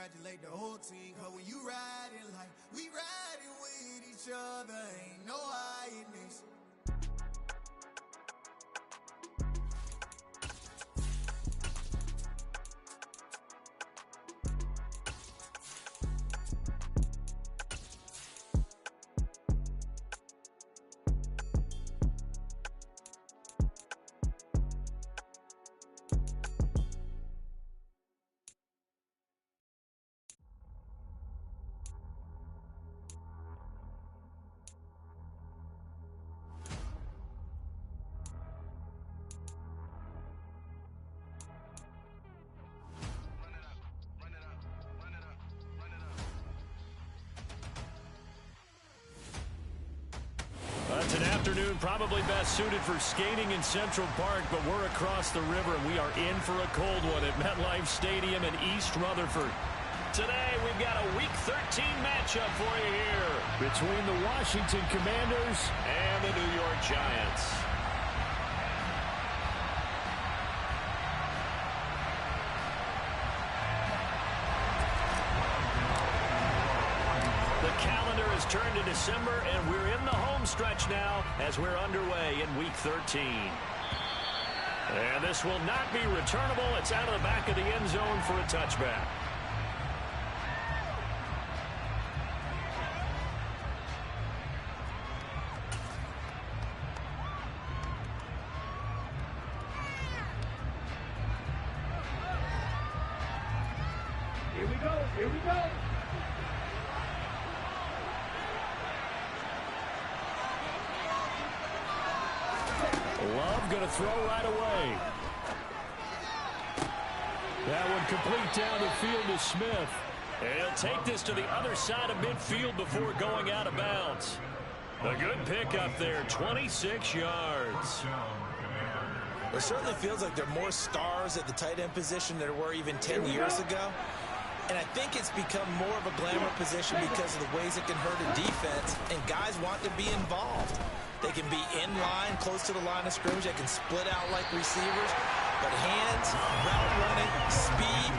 congratulate the whole team. Cause when you riding like we riding with each other, ain't no hiding this. It's an afternoon probably best suited for skating in Central Park, but we're across the river and we are in for a cold one at MetLife Stadium in East Rutherford. Today we've got a Week 13 matchup for you here between the Washington Commanders and the New York Giants. Turned to December, and we're in the home stretch now as we're underway in Week 13. And this will not be returnable. It's out of the back of the end zone for a touchback. Here we go, here we go. Love going to throw right away. That one complete down the field to Smith. And he'll take this to the other side of midfield before going out of bounds. A good pickup there, 26 yards. It certainly feels like there are more stars at the tight end position than there were even 10 years ago. And I think it's become more of a glamour position because of the ways it can hurt a defense, and guys want to be involved. They can be in line, close to the line of scrimmage. They can split out like receivers. But hands, route running, speed,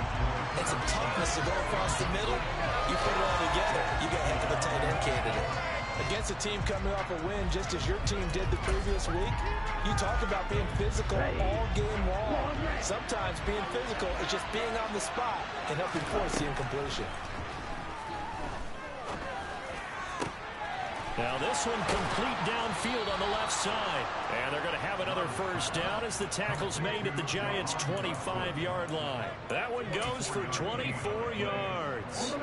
and some toughness to go across the middle, you put it all together, you got a heck of a tight end candidate. Against a team coming off a win just as your team did the previous week, you talk about being physical all game long. Sometimes being physical is just being on the spot and helping force the incompletion. Now this one complete downfield on the left side. And they're going to have another first down as the tackle's made at the Giants' 25-yard line. That one goes for 24 yards.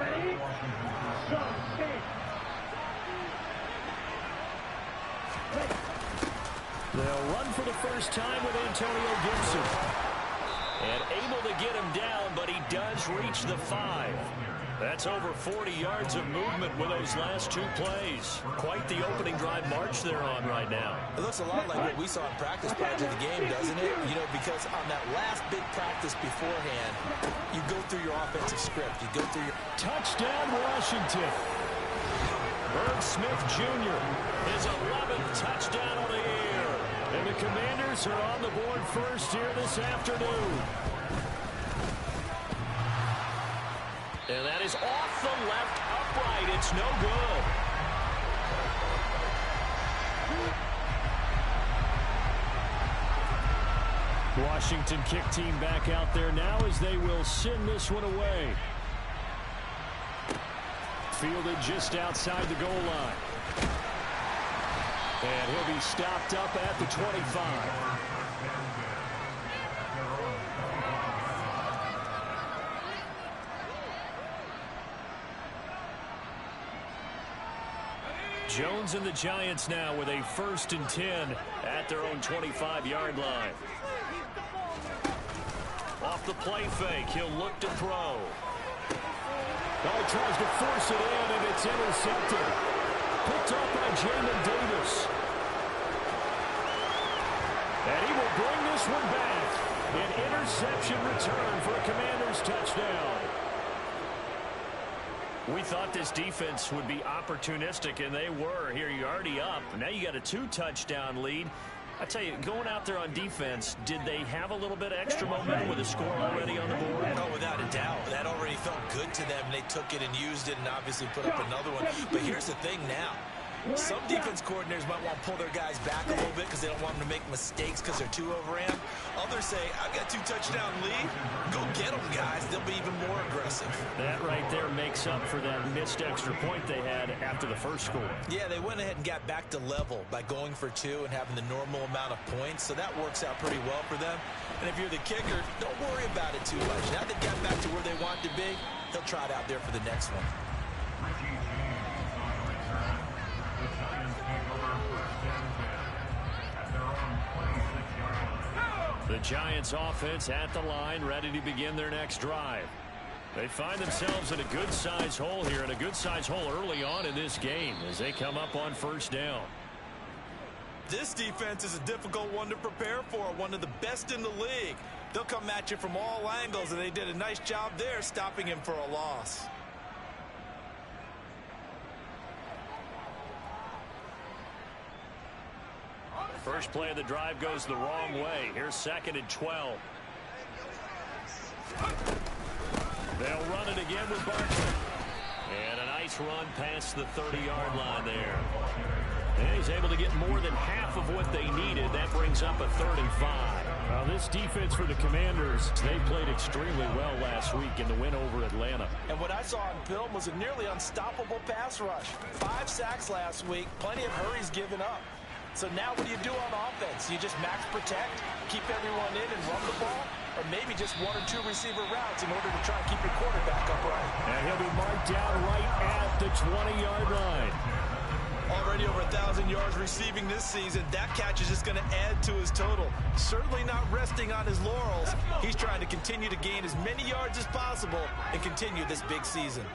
They'll run for the first time with Antonio Gibson. And able to get him down, but he does reach the 5. That's over 40 yards of movement with those last two plays. Quite the opening drive march they're on right now. It looks a lot like what we saw in practice prior to the game, doesn't it? You know, because on that last big practice beforehand, you go through your offensive script. You go through your... Touchdown, Washington. Herb Smith Jr. his 11th touchdown on the year. And the Commanders are on the board first here this afternoon. And that is off the left upright. It's no good. Washington kick team back out there now as they will send this one away. Fielded just outside the goal line. And he'll be stopped up at the 25. Jones and the Giants now with a 1st and 10 at their own 25-yard line. Off the play fake, he'll look to throw. Oh, he tries to force it in, and it's intercepted. Picked up by Jamin Davis. And he will bring this one back. An interception return for a Commanders touchdown. We thought this defense would be opportunistic, and they were. Here, you're already up. Now you got a 2-touchdown lead. I tell you, going out there on defense, did they have a little bit extra momentum with a score already on the board? Oh, without a doubt. That already felt good to them. They took it and used it and obviously put up another one. But here's the thing now. Some defense coordinators might want to pull their guys back a little bit because they don't want them to make mistakes because they're too overramped. Others say, I've got 2 touchdown lead. Go get them, guys. They'll be even more aggressive. That right there makes up for that missed extra point they had after the first score. Yeah, they went ahead and got back to level by going for 2 and having the normal amount of points. So that works out pretty well for them. And if you're the kicker, don't worry about it too much. Now they've got back to where they want to be, they'll try it out there for the next one. The Giants offense at the line, ready to begin their next drive. They find themselves in a good-sized hole here, and a good-sized hole early on in this game as they come up on first down. This defense is a difficult one to prepare for, one of the best in the league. They'll come at you from all angles, and they did a nice job there stopping him for a loss. First play of the drive goes the wrong way. Here's 2nd and 12. They'll run it again with Barkley. And a nice run past the 30-yard line there. And he's able to get more than half of what they needed. That brings up a 3rd and 5. Now this defense for the Commanders, they played extremely well last week in the win over Atlanta. And what I saw on film was a nearly unstoppable pass rush. 5 sacks last week, plenty of hurries given up. So now what do you do on offense? You just max protect, keep everyone in and run the ball? Or maybe just 1 or 2 receiver routes in order to try and keep your quarterback upright? And he'll be marked down right at the 20-yard line. Already over 1,000 yards receiving this season. That catch is just going to add to his total. Certainly not resting on his laurels. He's trying to continue to gain as many yards as possible and continue this big season.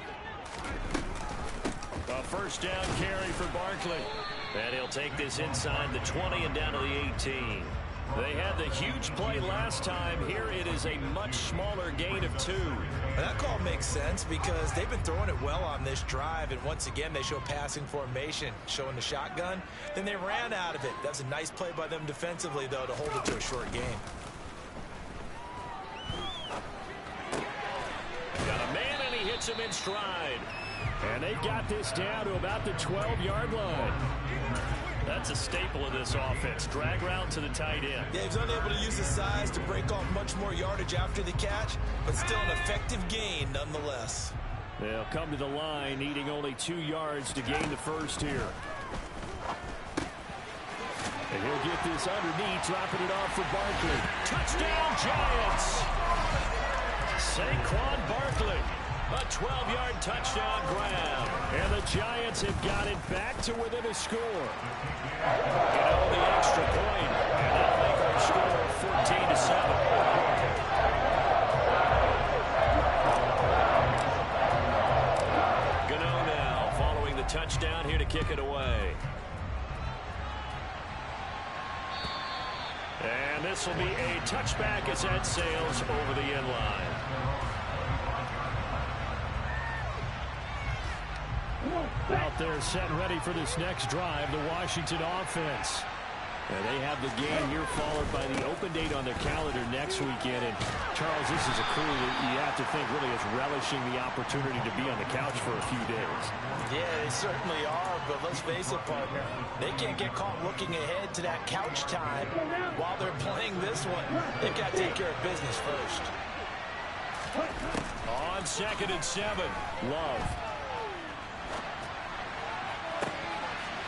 A first down carry for Barkley. And he'll take this inside the 20 and down to the 18. They had the huge play last time. Here it is a much smaller gain of 2. That call makes sense because they've been throwing it well on this drive. And once again, they show passing formation, showing the shotgun. Then they ran out of it. That's a nice play by them defensively, though, to hold it to a short game. Got a man, and he hits him in stride. And they've got this down to about the 12-yard line. That's a staple of this offense. Drag route to the tight end. Yeah, he's unable to use his size to break off much more yardage after the catch, but still an effective gain nonetheless. They'll come to the line, needing only 2 yards to gain the first here. And he'll get this underneath, dropping it off for Barkley. Touchdown, Giants! Saquon Barkley. A 12-yard touchdown grab. And the Giants have got it back to within a score. Get all the extra point. And that'll make our score 14-7. Gano now following the touchdown here to kick it away. And this will be a touchback as that sails over the end line. Out there set and ready for this next drive, the Washington offense. And they have the game here followed by the open date on their calendar next weekend. And Charles, this is a crew that you have to think really is relishing the opportunity to be on the couch for a few days. Yeah, they certainly are, but let's face it, partner. They can't get caught looking ahead to that couch time while they're playing this one. They've got to take care of business first. On 2nd and 7, Love.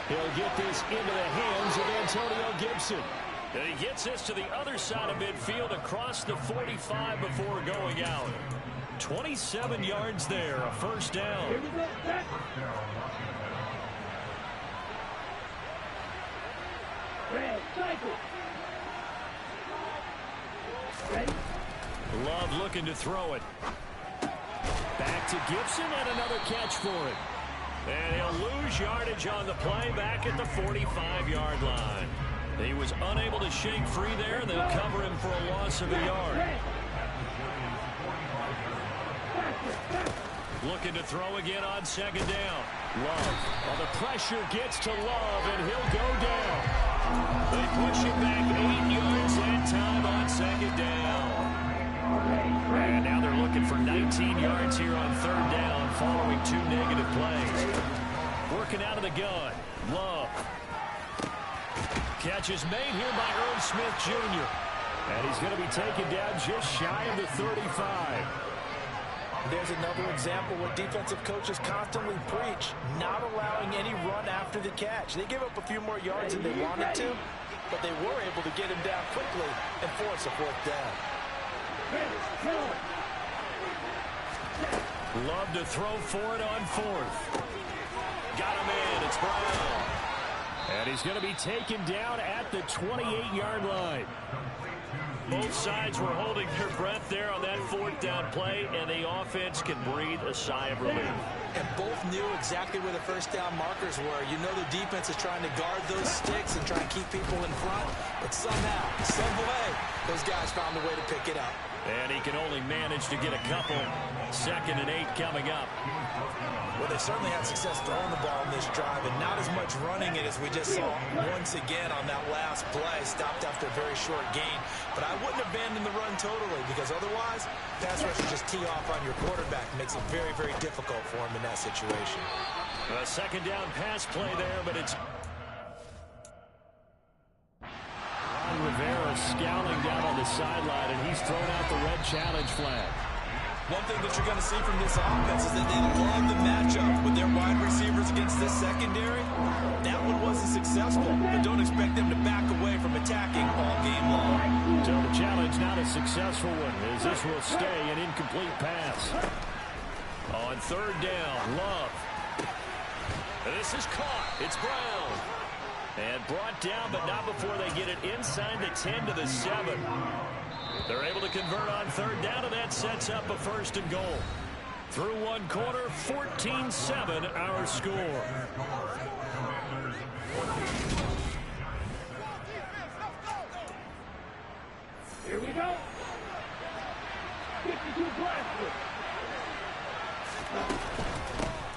He'll get this into the hands of Antonio Gibson. And he gets this to the other side of midfield across the 45 before going out. 27 yards there, a first down. Love looking to throw it. Back to Gibson and another catch for it. And he'll lose yardage on the play back at the 45-yard line. He was unable to shake free there, and they'll cover him for a loss of a yard. Looking to throw again on 2nd down. Love. Well, the pressure gets to Love, and he'll go down. They push it back 8 yards that time on second down. And now they're looking for 19 yards here on third down following 2 negative plays. Working out of the gun. Love. Catch is made here by Irv Smith Jr. And he's going to be taken down just shy of the 35. There's another example what defensive coaches constantly preach, not allowing any run after the catch. They give up a few more yards than they wanted to, but they were able to get him down quickly and force a fourth down. Love to throw for it on fourth. Got him in. It's Brown. And he's going to be taken down at the 28-yard line. Both sides were holding their breath there on that fourth down play, and the offense can breathe a sigh of relief. And both knew exactly where the first down markers were. You know the defense is trying to guard those sticks and try and keep people in front, but somehow, some way, those guys found a way to pick it up. And he can only manage to get a couple. 2nd and 8 coming up. Well, they certainly had success throwing the ball in this drive, and not as much running it as we just saw once again on that last play. Stopped after a very short gain. But I wouldn't abandon the run totally, because otherwise, pass rushers just tee off on your quarterback. Makes it very, very difficult for him in that situation. A second down pass play there, but it's Rivera scowling down on the sideline, and he's thrown out the red challenge flag. One thing that you're going to see from this offense is that they love the matchup with their wide receivers against this secondary. That one wasn't successful, but don't expect them to back away from attacking all game long. So the challenge not a successful one, as this will stay an incomplete pass. On third down, Love. This is caught. It's Brown. And brought down, but not before they get it inside the 10 to the 7. They're able to convert on third down, and that sets up a 1st and goal. Through one quarter, 14-7 our score. Here we go. 52 blasters.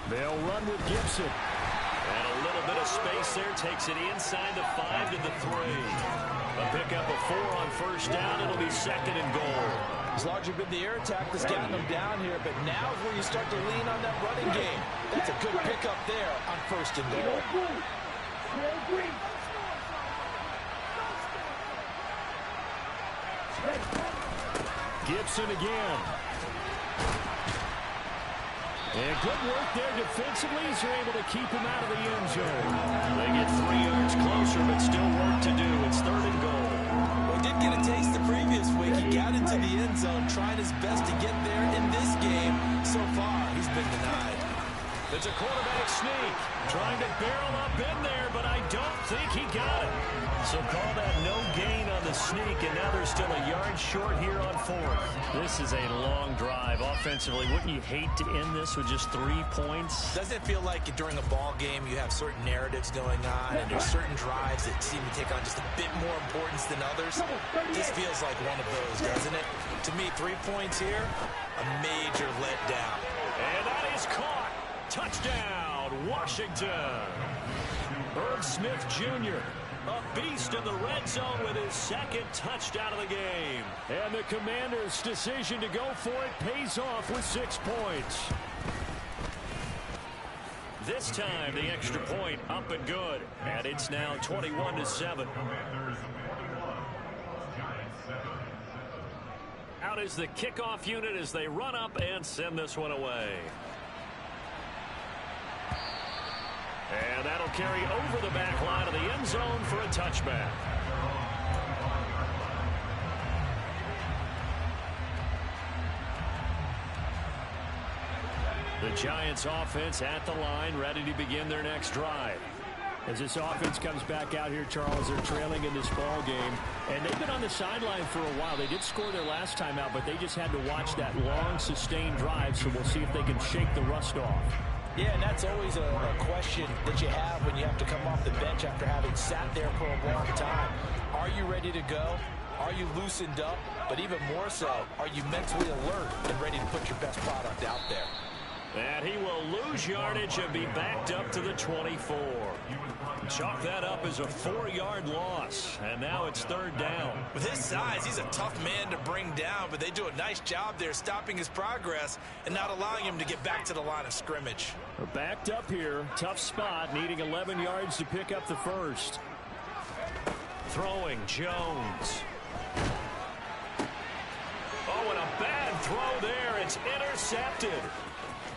They'll run with Gibson. And a little bit of space there takes it inside the 5 to the 3. A pickup of 4 on first down. It'll be 2nd and goal. It's largely been the air attack that's gotten them down here, but now is where you start to lean on that running game. That's a good pickup there on 1st and goal. Gibson again. And good work there defensively as they're able to keep him out of the end zone. They get 3 yards closer, but still work to do. It's 3rd and goal. Well, he did get a taste the previous week. He got into the end zone, trying his best to get there in this game. So far, he's been denied. It's a quarterback sneak. Trying to barrel up in there, but I don't think he got it. So call that no gain on the sneak, and now they're still a yard short here on 4th. This is a long drive offensively. Wouldn't you hate to end this with just 3 points? Doesn't it feel like during a ball game you have certain narratives going on, and there's certain drives that seem to take on just a bit more importance than others? This feels like one of those, doesn't it? To me, 3 points here, a major letdown. And that is caught. Touchdown, Washington. Irv Smith Jr., a beast in the red zone with his 2nd touchdown of the game. And the Commanders' decision to go for it pays off with 6 points. This time, the extra point up and good. And it's now 21-7. Out is the kickoff unit as they run up and send this one away. And that'll carry over the back line of the end zone for a touchback. The Giants offense at the line, ready to begin their next drive. As this offense comes back out here, Charles, they're trailing in this ball game. And they've been on the sideline for a while. They did score their last time out, but they just had to watch that long, sustained drive, so we'll see if they can shake the rust off. Yeah, and that's always a question that you have when you have to come off the bench after having sat there for a long time. Are you ready to go? Are you loosened up? But even more so, are you mentally alert and ready to put your best product out there? And he will lose yardage and be backed up to the 24. Chalk that up as a 4-yard loss. And now it's 3rd down. With his size, he's a tough man to bring down, but they do a nice job there stopping his progress and not allowing him to get back to the line of scrimmage. We're backed up here. Tough spot, needing 11 yards to pick up the first. Throwing Jones. Oh, and a bad throw there. It's intercepted.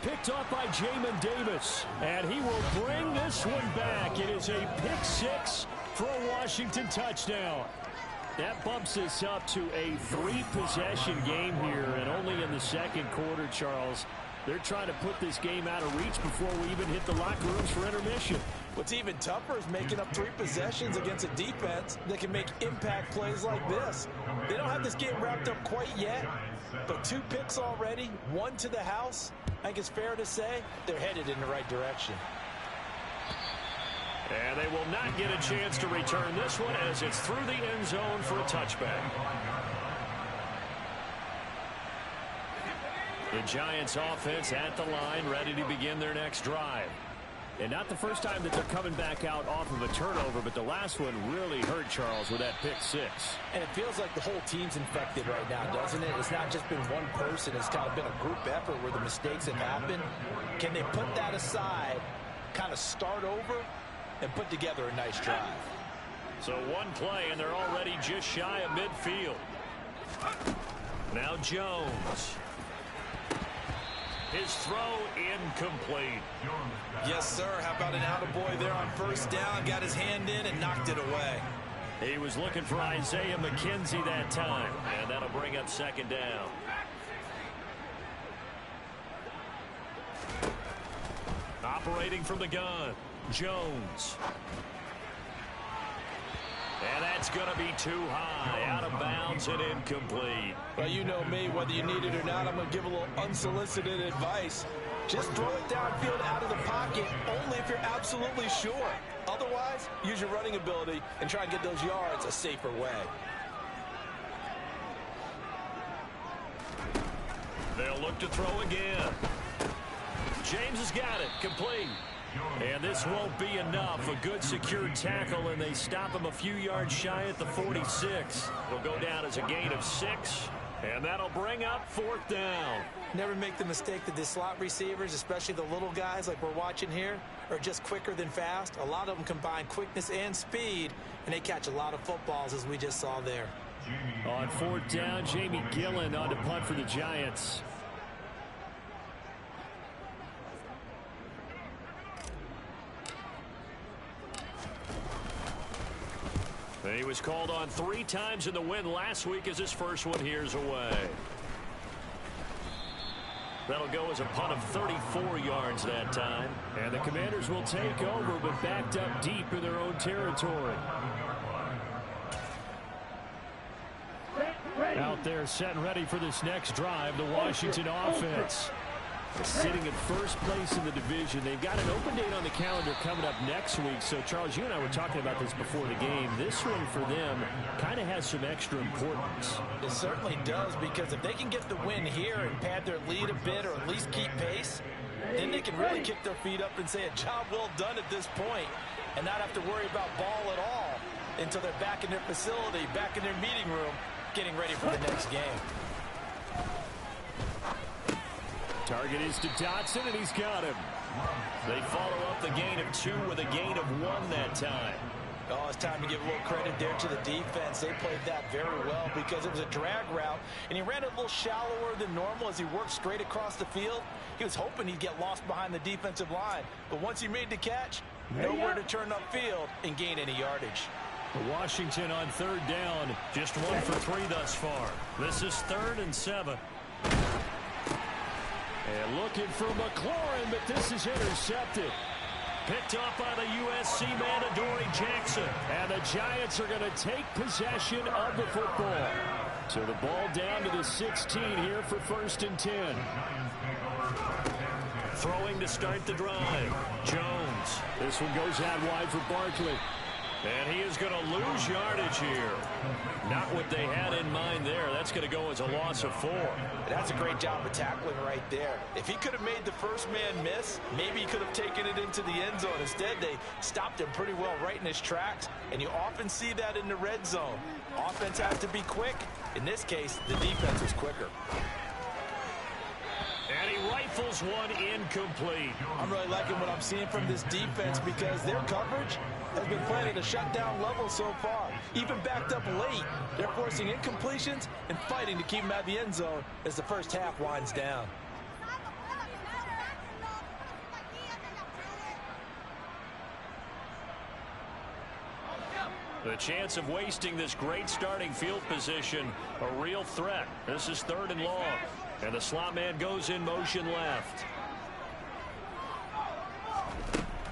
Picked off by Jamin Davis. And he will bring this one back. It is a pick 6 for a Washington touchdown. That bumps us up to a 3-possession game here, and only in the second quarter, Charles. They're trying to put this game out of reach before we even hit the locker rooms for intermission. What's even tougher is making up 3 possessions against a defense that can make impact plays like this. They don't have this game wrapped up quite yet, but 2 picks already, 1 to the house. I think it's fair to say they're headed in the right direction. And they will not get a chance to return this one as it's through the end zone for a touchback. The Giants offense at the line, ready to begin their next drive. And not the first time that they're coming back out off of a turnover, but the last one really hurt, Charles, with that pick 6. And it feels like the whole team's infected right now, doesn't it? It's not just been one person. It's kind of been a group effort where the mistakes have happened. Can they put that aside, kind of start over, and put together a nice drive? So one play, and they're already just shy of midfield. Now Jones. His throw incomplete. Yes, sir. How about an attaboy there on 1st down? Got his hand in and knocked it away. He was looking for Isaiah McKenzie that time, and that'll bring up 2nd down. Operating from the gun, Jones. And that's going to be too high, out of bounds and incomplete. Well, you know me, whether you need it or not, I'm going to give a little unsolicited advice. Just throw it downfield out of the pocket, only if you're absolutely sure. Otherwise, use your running ability and try and get those yards a safer way. They'll look to throw again. James has got it, complete. And this won't be enough. A good secure tackle, and they stop him a few yards shy at the 46. It'll go down as a gain of 6, and that'll bring up 4th down. Never make the mistake that the slot receivers, especially the little guys like we're watching here, are just quicker than fast. A lot of them combine quickness and speed, and they catch a lot of footballs, as we just saw there. On 4th down, Jamie Gillen on to punt for the Giants. He was called on 3 times in the win last week as his first one here's away. That'll go as a punt of 34 yards that time. And the Commanders will take over, but backed up deep in their own territory. Out there set and ready for this next drive, the Washington offense. Sitting in first place in the division. They've got an open date on the calendar coming up next week. So, Charles, you and I were talking about this before the game. This one for them kind of has some extra importance. It certainly does, because if they can get the win here and pad their lead a bit or at least keep pace, then they can really kick their feet up and say a job well done at this point and not have to worry about ball at all until they're back in their facility, back in their meeting room, getting ready for the next game. Target is to Dotson, and he's got him. They follow up the gain of 2 with a gain of 1 that time. Oh, it's time to give a little credit there to the defense. They played that very well because it was a drag route, and he ran it a little shallower than normal as he worked straight across the field. He was hoping he'd get lost behind the defensive line, but once he made the catch, nowhere to turn upfield and gain any yardage. Washington on 3rd down, just 1 for 3 thus far. This is 3rd and 7. And looking for McLaurin, but this is intercepted. Picked off by the USC man, Adoree Jackson. And the Giants are going to take possession of the football. So the ball down to the 16 here for 1st and 10. Throwing to start the drive. Jones. This one goes out wide for Barkley. And he is going to lose yardage here. Not what they had in mind there. That's going to go as a loss of 4. That's a great job of tackling right there. If he could have made the first man miss, maybe he could have taken it into the end zone. Instead, they stopped him pretty well right in his tracks, and you often see that in the red zone. Offense has to be quick. In this case, the defense was quicker. And he rifles one incomplete. I'm really liking what I'm seeing from this defense because their coverage has been playing at a shutdown level so far. Even backed up late, they're forcing incompletions and fighting to keep them at the end zone as the first half winds down. The chance of wasting this great starting field position, a real threat. This is 3rd and long. And the slot man goes in motion left.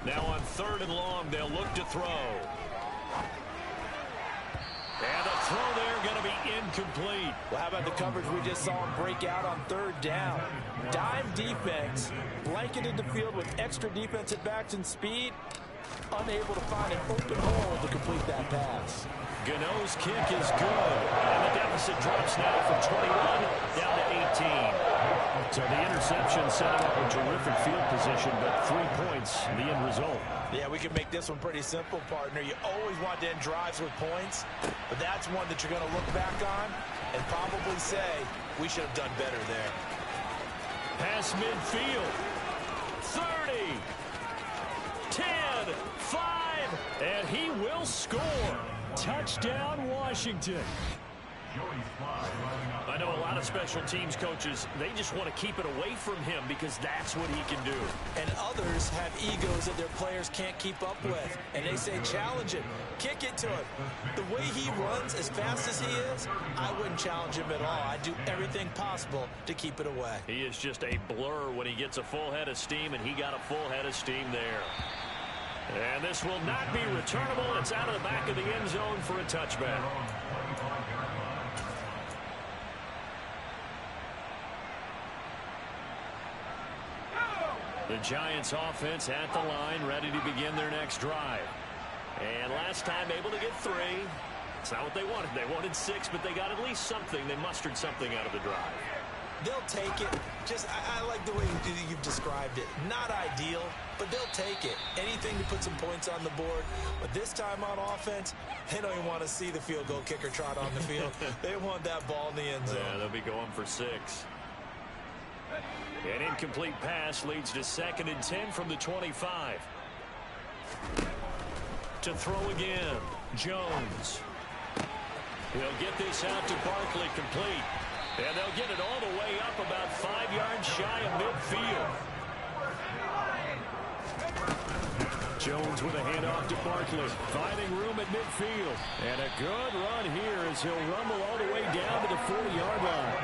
Now on 3rd and long, they'll look to throw. And the throw there going to be incomplete. Well, how about the coverage we just saw him break out on 3rd down? Dime defense, blanketed the field with extra defensive backs and speed, unable to find an open hole to complete that pass. Gano's kick is good. And the deficit drops now from 21 down to 18. So the interception setting up a terrific field position, but 3 points, the end result. Yeah, we can make this one pretty simple, partner. You always want to end drives with points, but that's one that you're going to look back on and probably say, we should have done better there. Pass midfield. 30. 10. 5. And he will score. Touchdown, Washington. I know a lot of special teams coaches, they just want to keep it away from him because that's what he can do. And others have egos that their players can't keep up with. And they say, challenge him, kick it to him. The way he runs as fast as he is, I wouldn't challenge him at all. I'd do everything possible to keep it away. He is just a blur when he gets a full head of steam, and he got a full head of steam there. And this will not be returnable. It's out of the back of the end zone for a touchback. The Giants offense at the line, ready to begin their next drive. And last time able to get 3. It's not what they wanted. They wanted 6, but they got at least something. They mustered something out of the drive. They'll take it. I like the way you've described it. Not ideal, but they'll take it. Anything to put some points on the board. But this time on offense, they don't even want to see the field goal kicker trot on the field. They want that ball in the end zone. Yeah, they'll be going for 6. An incomplete pass leads to 2nd and 10 from the 25. To throw again, Jones. He'll get this out to Barkley, complete. And they'll get it all the way up about 5 yards shy of midfield. Jones with a handoff to Barkley, finding room at midfield. And a good run here as he'll rumble all the way down to the 40-yard line.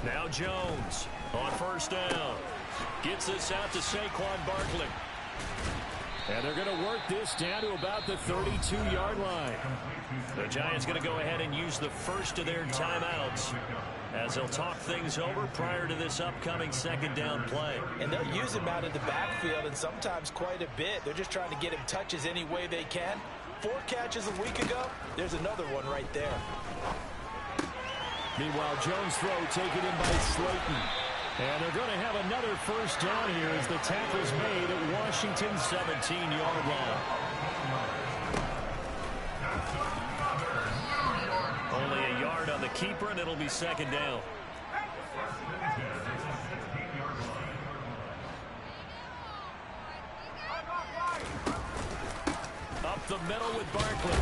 Now Jones on 1st down. Gets this out to Saquon Barkley. And they're going to work this down to about the 32-yard line. The Giants going to go ahead and use the first of their timeouts as they'll talk things over prior to this upcoming 2nd down play. And they'll use him out of the backfield, and sometimes quite a bit. They're just trying to get him touches any way they can. 4 catches a week ago. There's another one right there. Meanwhile, Jones' throw taken in by Slayton. And they're going to have another 1st down here as the tackle's made at Washington's 17-yard line. Only a yard on the keeper, and it'll be 2nd down. Up the middle with Barkley.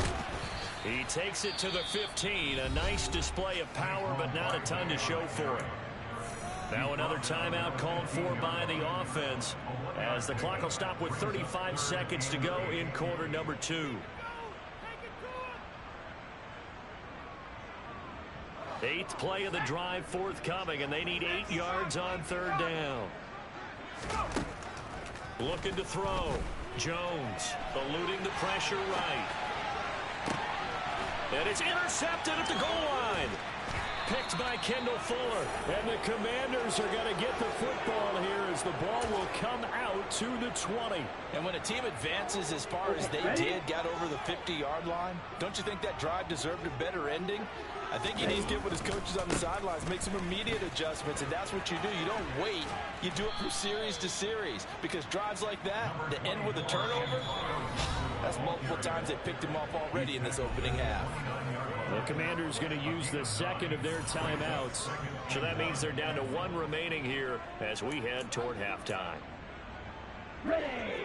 He takes it to the 15. A nice display of power, but not a ton to show for it. Now another timeout called for by the offense as the clock will stop with 35 seconds to go in quarter number 2. 8th play of the drive forthcoming, and they need 8 yards on 3rd down. Looking to throw. Jones eluding the pressure right. And it's intercepted at the goal line. picked by Kendall Fuller. And the Commanders are going to get the football here as the ball will come out to the 20. And when a team advances as far as they did, got over the 50-yard line, don't you think that drive deserved a better ending? I think he needs to get with his coaches on the sidelines, make some immediate adjustments, and that's what you do. You don't wait. You do it from series to series, because drives like that, to end with a turnover, that's multiple times they picked him off already in this opening half. The Commanders going to use the second of their timeouts. So that means they're down to one remaining here as we head toward halftime.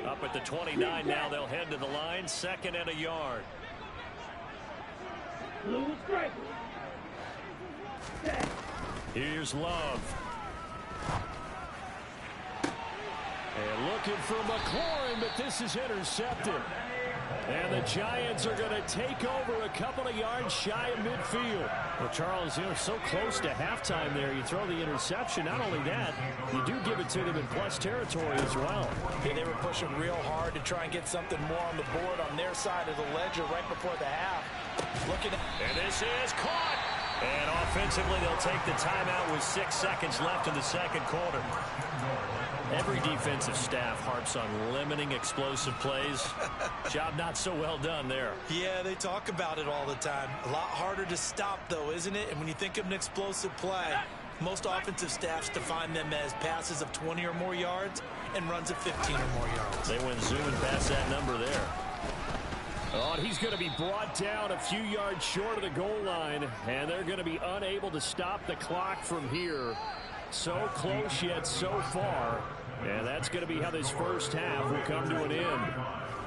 Up at the 29 now, they'll head to the line, 2nd and a yard. Here's Love. And looking for McLaurin, but this is intercepted. And the Giants are going to take over a couple of yards shy of midfield. Well, Charles, so close to halftime there. You throw the interception. Not only that, you do give it to them in plus territory as well. Yeah, they were pushing real hard to try and get something more on the board on their side of the ledger right before the half. And this is caught. And offensively, they'll take the timeout with 6 seconds left in the second quarter. Every defensive staff harps on limiting explosive plays. Job not so well done there. Yeah, they talk about it all the time. A lot harder to stop, though, isn't it? And when you think of an explosive play, most offensive staffs define them as passes of 20 or more yards and runs of 15 or more yards. They went zooming past that number there. Oh, and he's going to be brought down a few yards short of the goal line, and they're going to be unable to stop the clock from here. So close yet so far, and that's going to be how this first half will come to an end.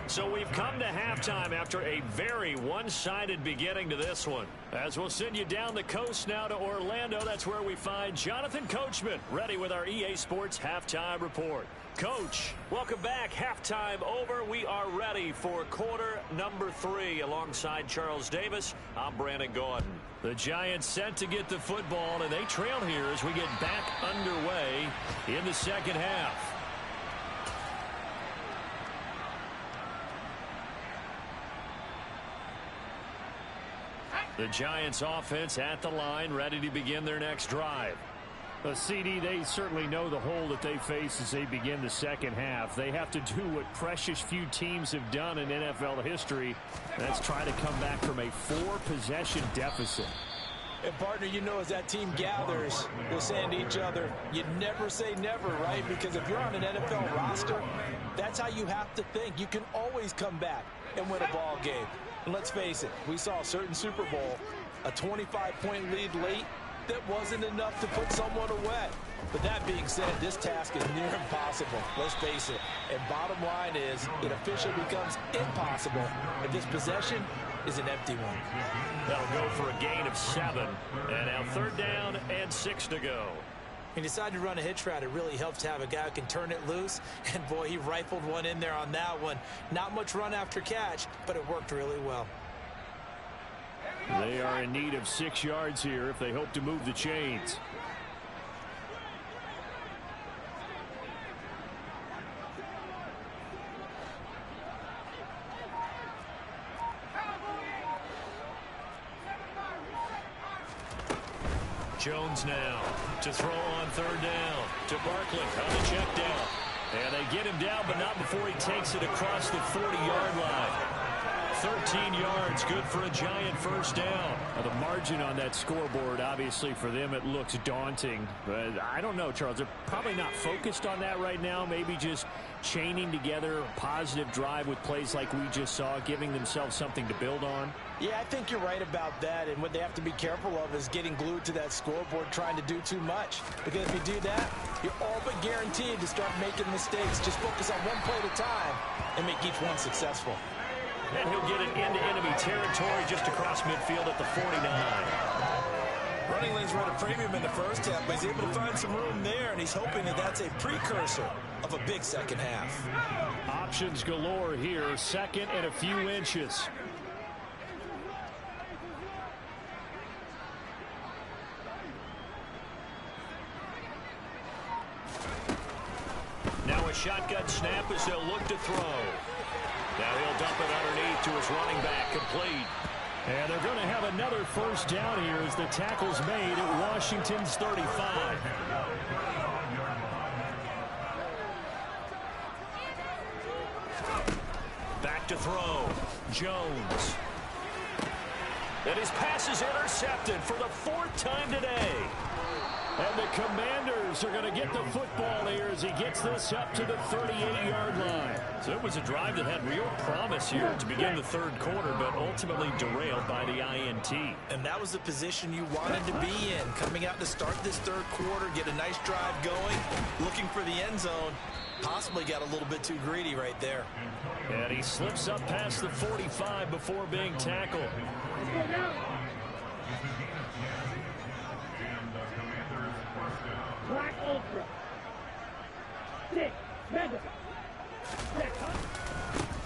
So we've come to halftime after a very one-sided beginning to this one. As we'll send you down the coast now to Orlando, that's where we find Jonathan Coachman ready with our EA Sports Halftime Report. Coach, welcome back. Halftime over. We are ready for quarter number 3 alongside Charles Davis. I'm Brandon Gordon. The Giants set to get the football, and they trail here as we get back underway in the second half. The Giants offense at the line, ready to begin their next drive. CD, they certainly know the hole that they face as they begin the second half. They have to do what precious few teams have done in NFL history. That's try to come back from a 4-possession deficit. And, partner, as that team gathers, they're saying to each other, you never say never, right? Because if you're on an NFL roster, that's how you have to think. You can always come back and win a ball game. And let's face it, we saw a certain Super Bowl, a 25-point lead late, that wasn't enough to put someone away. But that being said, this task is near impossible. Let's face it. And bottom line is, it officially becomes impossible if this possession is an empty one. That'll go for a gain of 7. And now 3rd down and 6 to go. He decided to run a hitch route. It really helps to have a guy who can turn it loose. And, boy, he rifled one in there on that one. Not much run after catch, but it worked really well. They are in need of 6 yards here if they hope to move the chains. Jones now to throw on 3rd down to Barkley on the check down. And they get him down, but not before he takes it across the 40-yard line. 13 yards, good for a Giant first down. Now, the margin on that scoreboard, obviously, for them, it looks daunting. But I don't know, Charles. They're probably not focused on that right now. Maybe just chaining together a positive drive with plays like we just saw, giving themselves something to build on. Yeah, I think you're right about that. And what they have to be careful of is getting glued to that scoreboard, trying to do too much. Because if you do that, you're all but guaranteed to start making mistakes. Just focus on one play at a time and make each one successful. And he'll get it into enemy territory just across midfield at the 49. Running lanes were at a premium in the first half, but he's able to find some room there, and he's hoping that that's a precursor of a big second half. Options galore here, 2nd and a few inches. Now a shotgun snap as they'll look to throw. Now he'll dump it underneath to his running back, complete. And they're going to have another first down here as the tackle's made at Washington's 35. Back to throw. Jones. And his pass is intercepted for the 4th time today. And the Commanders are going to get the football here as he gets this up to the 38-yard line. So it was a drive that had real promise here to begin the 3rd quarter, but ultimately derailed by the INT. And that was the position you wanted to be in. Coming out to start this 3rd quarter, get a nice drive going, looking for the end zone. Possibly got a little bit too greedy right there. And he slips up past the 45 before being tackled. Black Ultra. 6. Mega.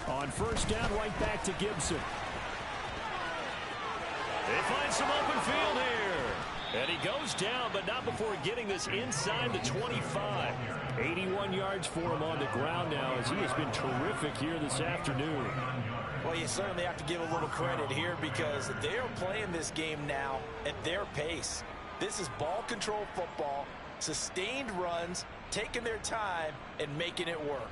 On first down, right back to Gibson. They find some open field here. And he goes down, but not before getting this inside the 25. 81 yards for him on the ground now as he has been terrific here this afternoon. Well, you certainly have to give a little credit here because they are playing this game now at their pace. This is ball control football, sustained runs, taking their time, and making it work.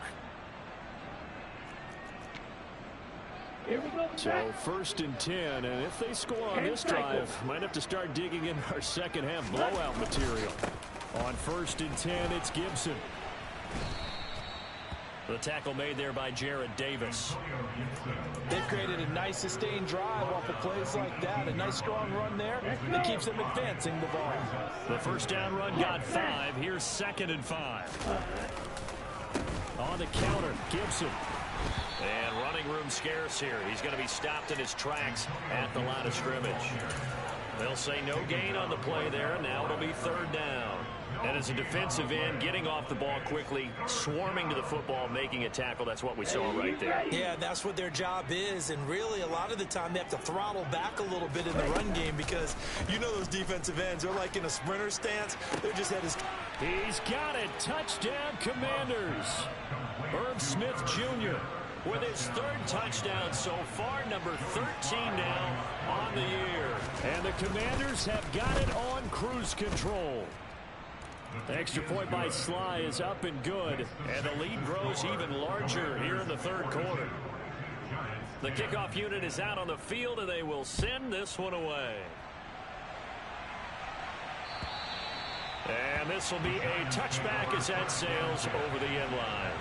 Here we go. So 1st and 10, and if they score on this drive, might have to start digging in our second half blowout material. On 1st and 10, it's Gibson. The tackle made there by Jared Davis. They've created a nice sustained drive off of plays like that. A nice strong run there that keeps them advancing the ball. The first down run got 5. Here's 2nd and 5. On the counter, Gibson. And running room scarce here. He's going to be stopped in his tracks at the line of scrimmage. They'll say no gain on the play there. Now it'll be 3rd down. And as a defensive end, getting off the ball quickly, swarming to the football, making a tackle, that's what we saw right there. Yeah, that's what their job is, and really a lot of the time they have to throttle back a little bit in the run game because you know those defensive ends, they're like in a sprinter stance. They're just at his... He's got it. Touchdown, Commanders. Irv Smith Jr. with his 3rd touchdown so far, number 13 now on the year. And the Commanders have got it on cruise control. The extra point by Sly is up and good, and the lead grows even larger here in the 3rd quarter. The kickoff unit is out on the field, and they will send this one away. And this will be a touchback as that sails over the end line.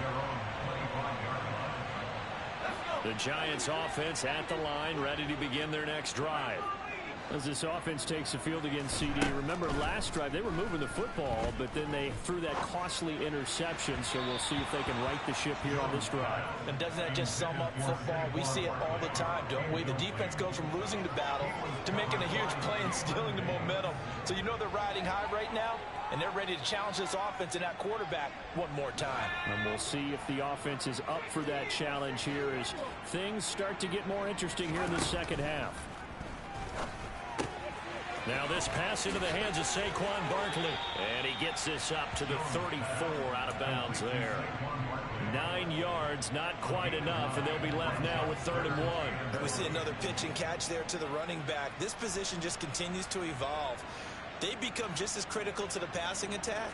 The Giants offense at the line, ready to begin their next drive. As this offense takes the field against CD, remember last drive they were moving the football, but then they threw that costly interception, so we'll see if they can right the ship here on this drive. And doesn't that just sum up football? We see it all the time, don't we? The defense goes from losing the battle to making a huge play and stealing the momentum. So you know they're riding high right now, and they're ready to challenge this offense and that quarterback one more time. And we'll see if the offense is up for that challenge here as things start to get more interesting here in the second half. Now this pass into the hands of Saquon Barkley. And he gets this up to the 34 out of bounds there. 9 yards, not quite enough, and they'll be left now with 3rd and 1. We see another pitch and catch there to the running back. This position just continues to evolve. They become just as critical to the passing attack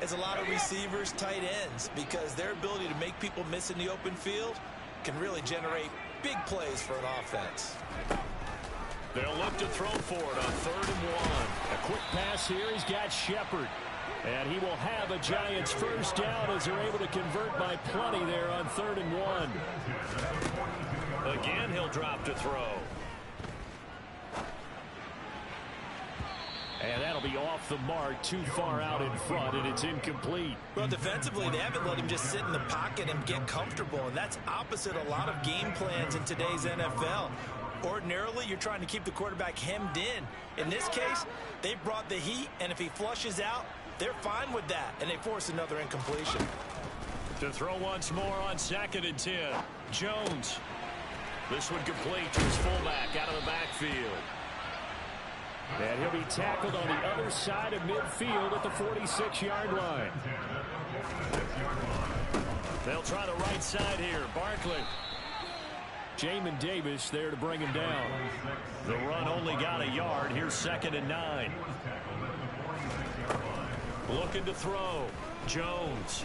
as a lot of receivers, tight ends, because their ability to make people miss in the open field can really generate big plays for an offense. They'll look to throw for it on 3rd and 1. A quick pass here. He's got Shepard. And he will have a Giants first down as they're able to convert by plenty there on 3rd and 1. Again, he'll drop to throw. And that'll be off the mark, too far out in front, and it's incomplete. Well, defensively, they haven't let him just sit in the pocket and get comfortable, and that's opposite a lot of game plans in today's NFL. Ordinarily, you're trying to keep the quarterback hemmed in. In this case, they brought the heat, and if he flushes out, they're fine with that, and they force another incompletion. To throw once more on 2nd and 10. Jones. This one complete to his fullback out of the backfield. And he'll be tackled on the other side of midfield at the 46-yard line. They'll try the right side here. Barkley. Jamin Davis there to bring him down. The run only got a yard. Here's 2nd and 9. Looking to throw. Jones.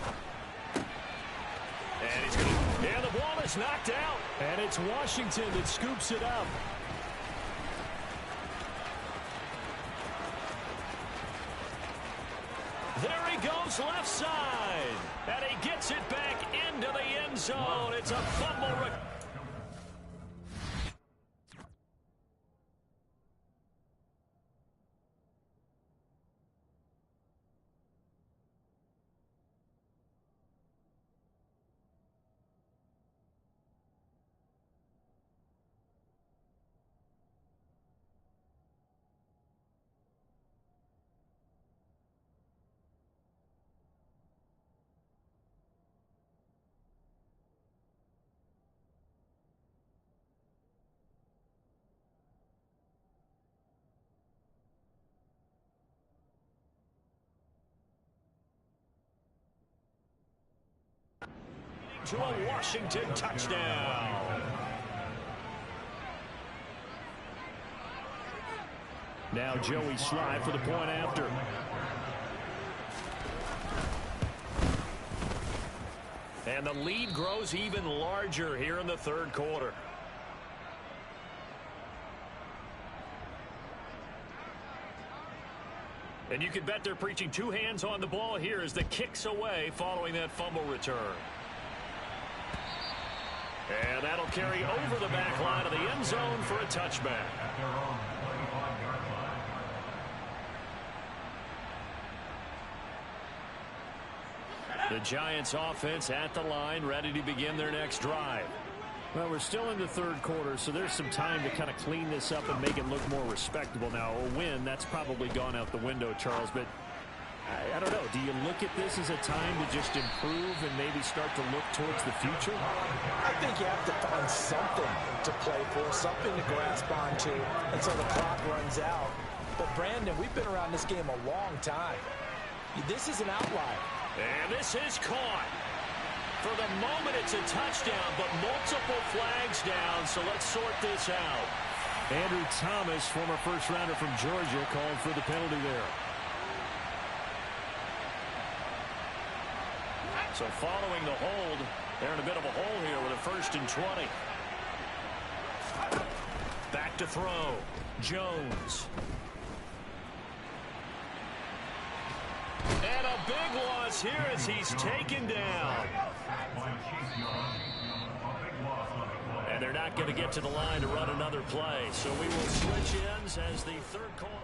And he's going to... And the ball is knocked out. And it's Washington that scoops it up. There he goes left side. And he gets it back into the end zone. It's a fumble. To a Washington touchdown. Now Joey Sly for the point after. And the lead grows even larger here in the third quarter. And you can bet they're preaching two hands on the ball here as the kick's away following that fumble return. And that'll carry over the back line of the end zone for a touchback. The Giants offense at the line, ready to begin their next drive. Well, we're still in the third quarter, so there's some time to kind of clean this up and make it look more respectable. Now, a win, that's probably gone out the window, Charles, but I don't know. Do you look at this as a time to just improve and maybe start to look towards the future? I think you have to find something to play for, something to grasp onto until the clock runs out. But, Brandon, we've been around this game a long time. This is an outlier. And this is caught. For the moment, it's a touchdown, but multiple flags down, so let's sort this out. Andrew Thomas, former first-rounder from Georgia, called for the penalty there. So following the hold, they're in a bit of a hole here with a 1st and 20. Back to throw. Jones. And a big loss here as he's taken down. And they're not going to get to the line to run another play. So we will switch ends as the third quarter.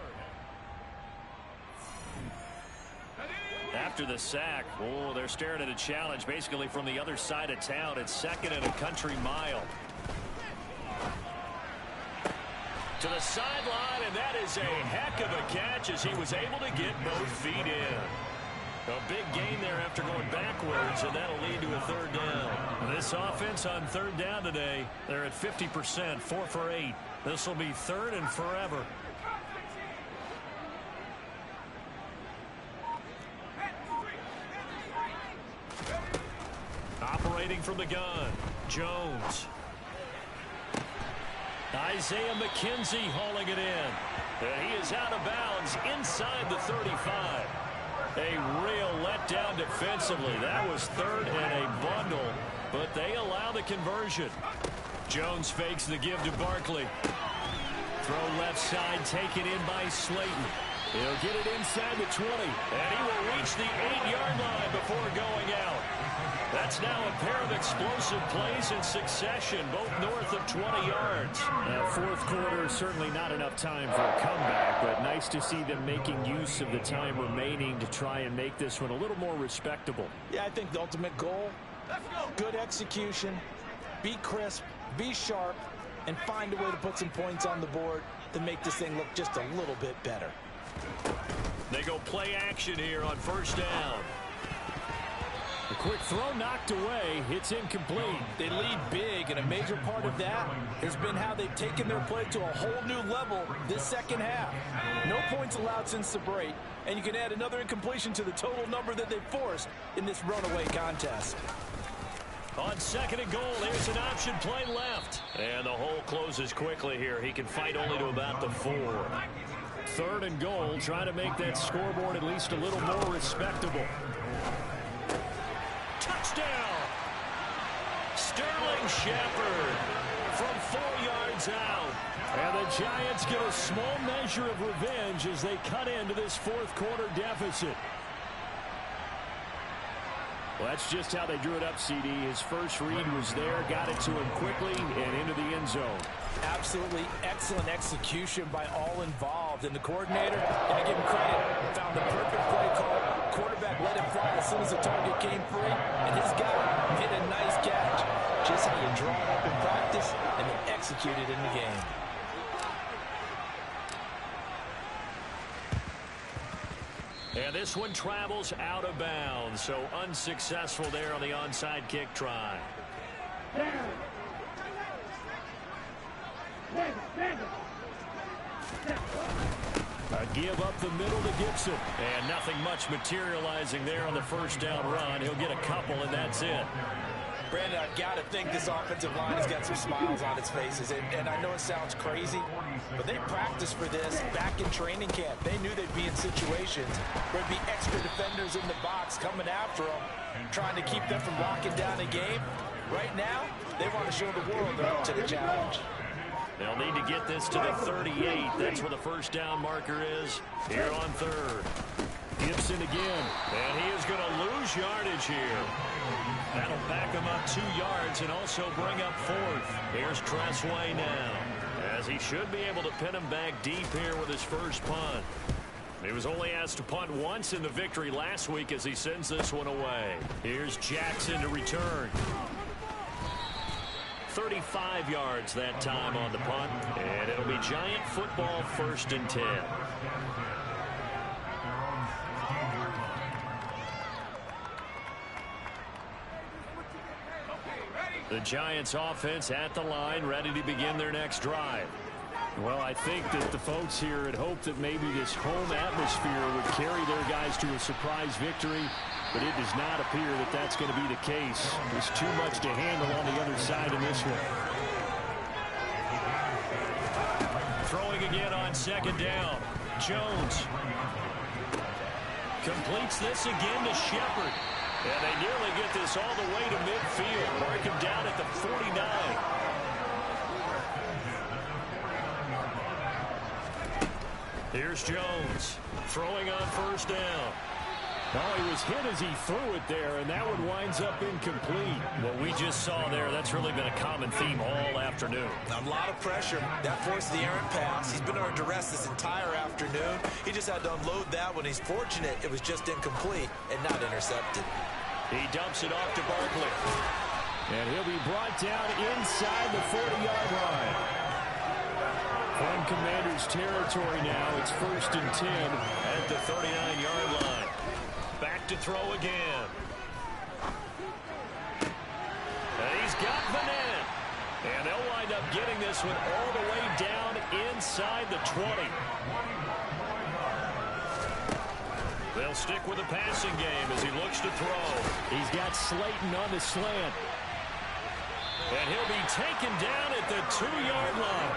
After the sack, oh, they're staring at a challenge basically from the other side of town. It's 2nd and a country mile. To the sideline, and that is a heck of a catch as he was able to get both feet in. A big gain there after going backwards, and that'll lead to a 3rd down. This offense on 3rd down today, they're at 50%, 4 for 8. This will be 3rd and forever. Operating from the gun, Jones. Isaiah McKenzie hauling it in. And he is out of bounds inside the 35. A real letdown defensively. That was 3rd and a bundle, but they allow the conversion. Jones fakes the give to Barkley. Throw left side, taken in by Slayton. He'll get it inside the 20, and he will reach the 8-yard line before going out. That's now a pair of explosive plays in succession, both north of 20 yards. Fourth quarter, certainly not enough time for a comeback, but nice to see them making use of the time remaining to try and make this one a little more respectable. Yeah, I think the ultimate goal, good execution, be crisp, be sharp, and find a way to put some points on the board to make this thing look just a little bit better. They go play action here on 1st down. A quick throw knocked away. It's incomplete. They lead big, and a major part of that has been how they've taken their play to a whole new level this second half. No points allowed since the break, and you can add another incompletion to the total number that they've forced in this runaway contest. On second and goal, here's an option play left. And the hole closes quickly here. He can fight only to about the 4. Third and goal, trying to make that scoreboard at least a little more respectable. Touchdown! Sterling Shepard from 4 yards out. And the Giants get a small measure of revenge as they cut into this fourth quarter deficit. Well, that's just how they drew it up, CD. His first read was there, got it to him quickly, and into the end zone. Absolutely excellent execution by all involved. And the coordinator, got to give him credit, found the perfect play call. Quarterback let him fly as soon as the target came free, and his guy hit a nice catch. Just how you draw it up in practice and then execute it in the game. And this one travels out of bounds, so unsuccessful there on the onside kick try. A give up the middle to Gibson. And nothing much materializing there on the first down run. He'll get a couple, and that's it. Brandon, I've got to think this offensive line has got some smiles on its faces. And I know it sounds crazy, but they practiced for this back in training camp. They knew they'd be in situations where there'd be extra defenders in the box coming after them, trying to keep them from locking down a game. Right now, they want to show the world they're up to the challenge. They'll need to get this to the 38. That's where the first down marker is here on third. Gibson again, and he is going to lose yardage here. That'll back him up 2 yards and also bring up fourth. Here's Tressway now, as he should be able to pin him back deep here with his first punt. He was only asked to punt once in the victory last week as he sends this one away. Here's Jackson to return. 35 yards that time on the punt, and it'll be Giant football, 1st and 10. The Giants offense at the line, ready to begin their next drive. Well, I think that the folks here had hoped that maybe this home atmosphere would carry their guys to a surprise victory, but it does not appear that that's going to be the case. There's too much to handle on the other side in this one. Throwing again on second down. Jones completes this again to Shepard. And they nearly get this all the way to midfield. Mark him down at the 49. Here's Jones throwing on first down. Oh, he was hit as he threw it there, and that one winds up incomplete. What we just saw there, that's really been a common theme all afternoon. A lot of pressure. That forced the errant pass. He's been under duress this entire afternoon. He just had to unload that one. He's fortunate it was just incomplete and not intercepted. He dumps it off to Barkley. And he'll be brought down inside the 40-yard line. From Commanders territory now, it's 1st and 10 at the 39-yard line. Back to throw again. And he's got Vanette. And they'll wind up getting this one all the way down inside the 20. They'll stick with the passing game as he looks to throw. He's got Slayton on the slant. And he'll be taken down at the 2-yard line.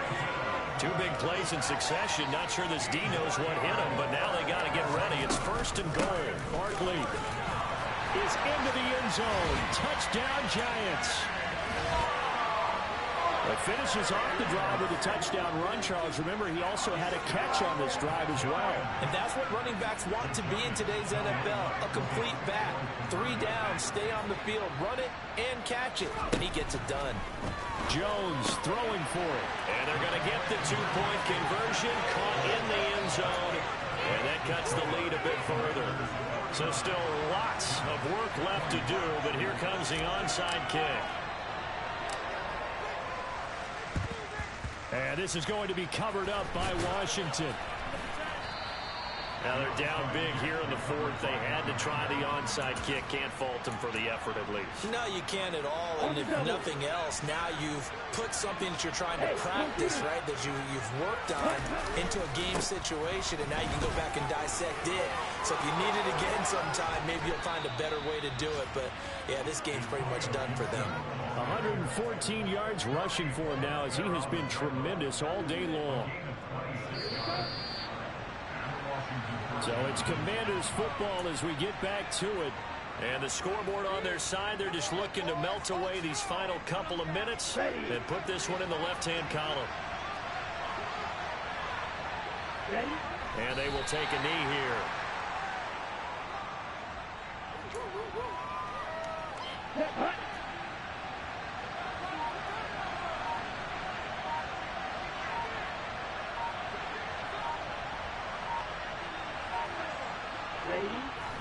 2 big plays in succession. Not sure this D knows what hit him, but now they got to get ready. It's 1st and goal. Barkley is into the end zone. Touchdown, Giants. It finishes off the drive with a touchdown run, Charles. Remember, he also had a catch on this drive as well. And that's what running backs want to be in today's NFL. A complete back. 3 downs, stay on the field, run it, and catch it. And he gets it done. Jones throwing for it. And they're going to get the 2-point conversion. Caught in the end zone. And that cuts the lead a bit further. So still lots of work left to do, but here comes the onside kick. And this is going to be covered up by Washington. Now they're down big here in the fourth. They had to try the onside kick. Can't fault them for the effort at least. No, you can't at all. And if nothing else, now you've put something that you're trying to practice, right, that you've worked on into a game situation, and now you can go back and dissect it. So if you need it again sometime, maybe you'll find a better way to do it. But, yeah, this game's pretty much done for them. 114 yards rushing for him now as he has been tremendous all day long. So it's Commanders football as we get back to it. And the scoreboard on their side, they're just looking to melt away these final couple of minutes and put this one in the left-hand column. And they will take a knee here.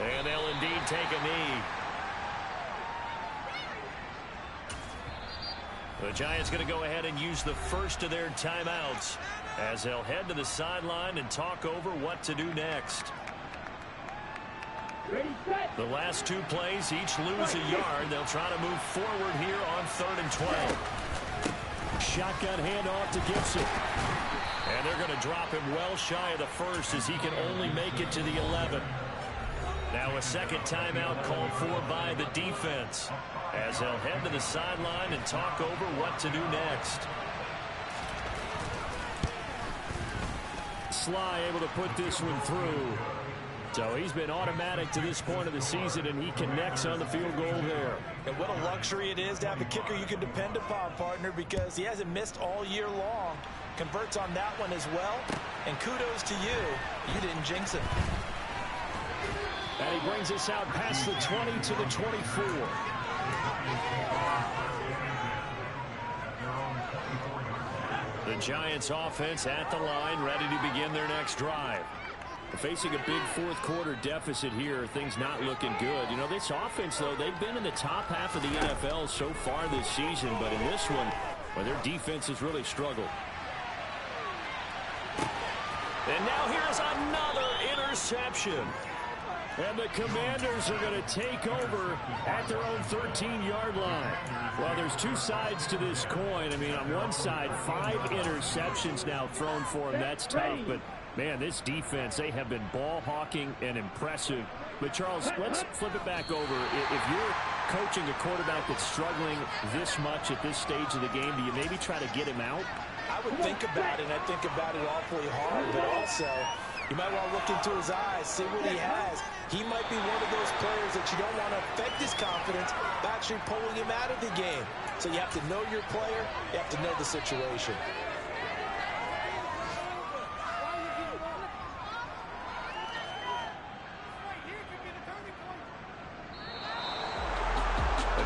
And they'll indeed take a knee. The Giants going to go ahead and use the first of their timeouts as they'll head to the sideline and talk over what to do next. The last two plays each lose a yard. They'll try to move forward here on 3rd and 12. Shotgun handoff to Gibson. And they're going to drop him well shy of the first as he can only make it to the 11. Now a second timeout called for by the defense as they'll head to the sideline and talk over what to do next. Sly able to put this one through. So he's been automatic to this point of the season, and he connects on the field goal there. And what a luxury it is to have a kicker you can depend upon, partner, because he hasn't missed all year long. Converts on that one as well. And kudos to you. You didn't jinx him. And he brings us out past the 20 to the 24. The Giants offense at the line, ready to begin their next drive. Facing a big fourth-quarter deficit here, things not looking good. You know, this offense, though, they've been in the top half of the NFL so far this season, but in this one, well, their defense has really struggled. And now here's another interception. And the Commanders are going to take over at their own 13-yard line. Well, there's two sides to this coin. I mean, on one side, 5 interceptions now thrown for them. That's tough, but man, this defense, they have been ball hawking and impressive. But, Charles, let's flip it back over. If you're coaching a quarterback that's struggling this much at this stage of the game, do you maybe try to get him out? I would think about it, and I think about it awfully hard, but also you might want to look into his eyes, see what he has. He might be one of those players that you don't want to affect his confidence by actually pulling him out of the game. So you have to know your player. You have to know the situation.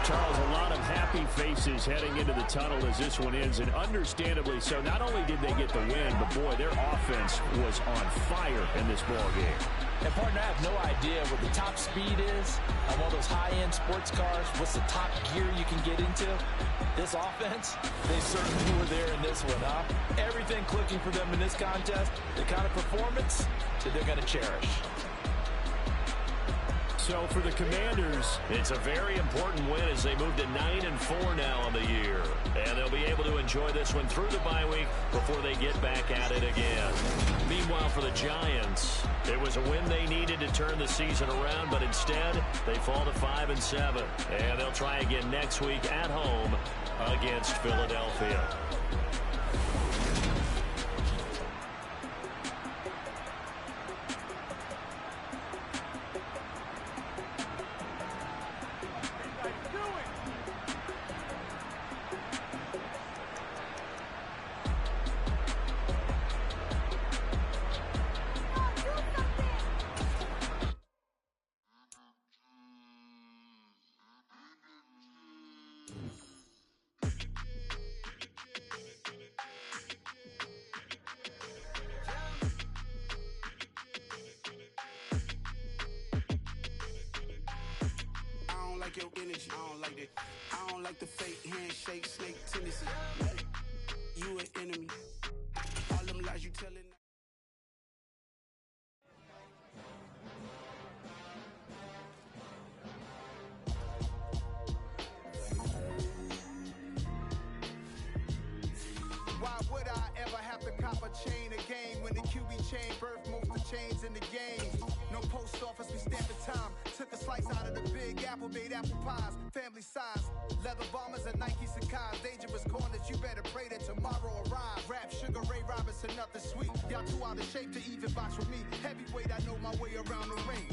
Charles, a lot of happy faces heading into the tunnel as this one ends, and understandably so. Not only did they get the win, but, boy, their offense was on fire in this ball game. And, partner, I have no idea what the top speed is on one of those high-end sports cars. What's the top gear you can get into? This offense, they certainly were there in this one, huh? Everything clicking for them in this contest, the kind of performance that they're going to cherish. So for the Commanders, it's a very important win as they move to 9-4 now on the year. And they'll be able to enjoy this one through the bye week before they get back at it again. Meanwhile, for the Giants, it was a win they needed to turn the season around, but instead they fall to 5-7. And they'll try again next week at home against Philadelphia. Your energy, I don't like that. I don't like the fake handshake, snake tendency. You an enemy. All them lies you telling. chains in the game. No post office, we stamping time. Took a slice out of the big apple, made apple pies. Family size, leather bombers and Nike Sacai's. Dangerous corners, you better pray that tomorrow arrives. Rap, Sugar Ray Robinson, nothing sweet. Y'all too out of shape to even box with me. Heavyweight, I know my way around the ring.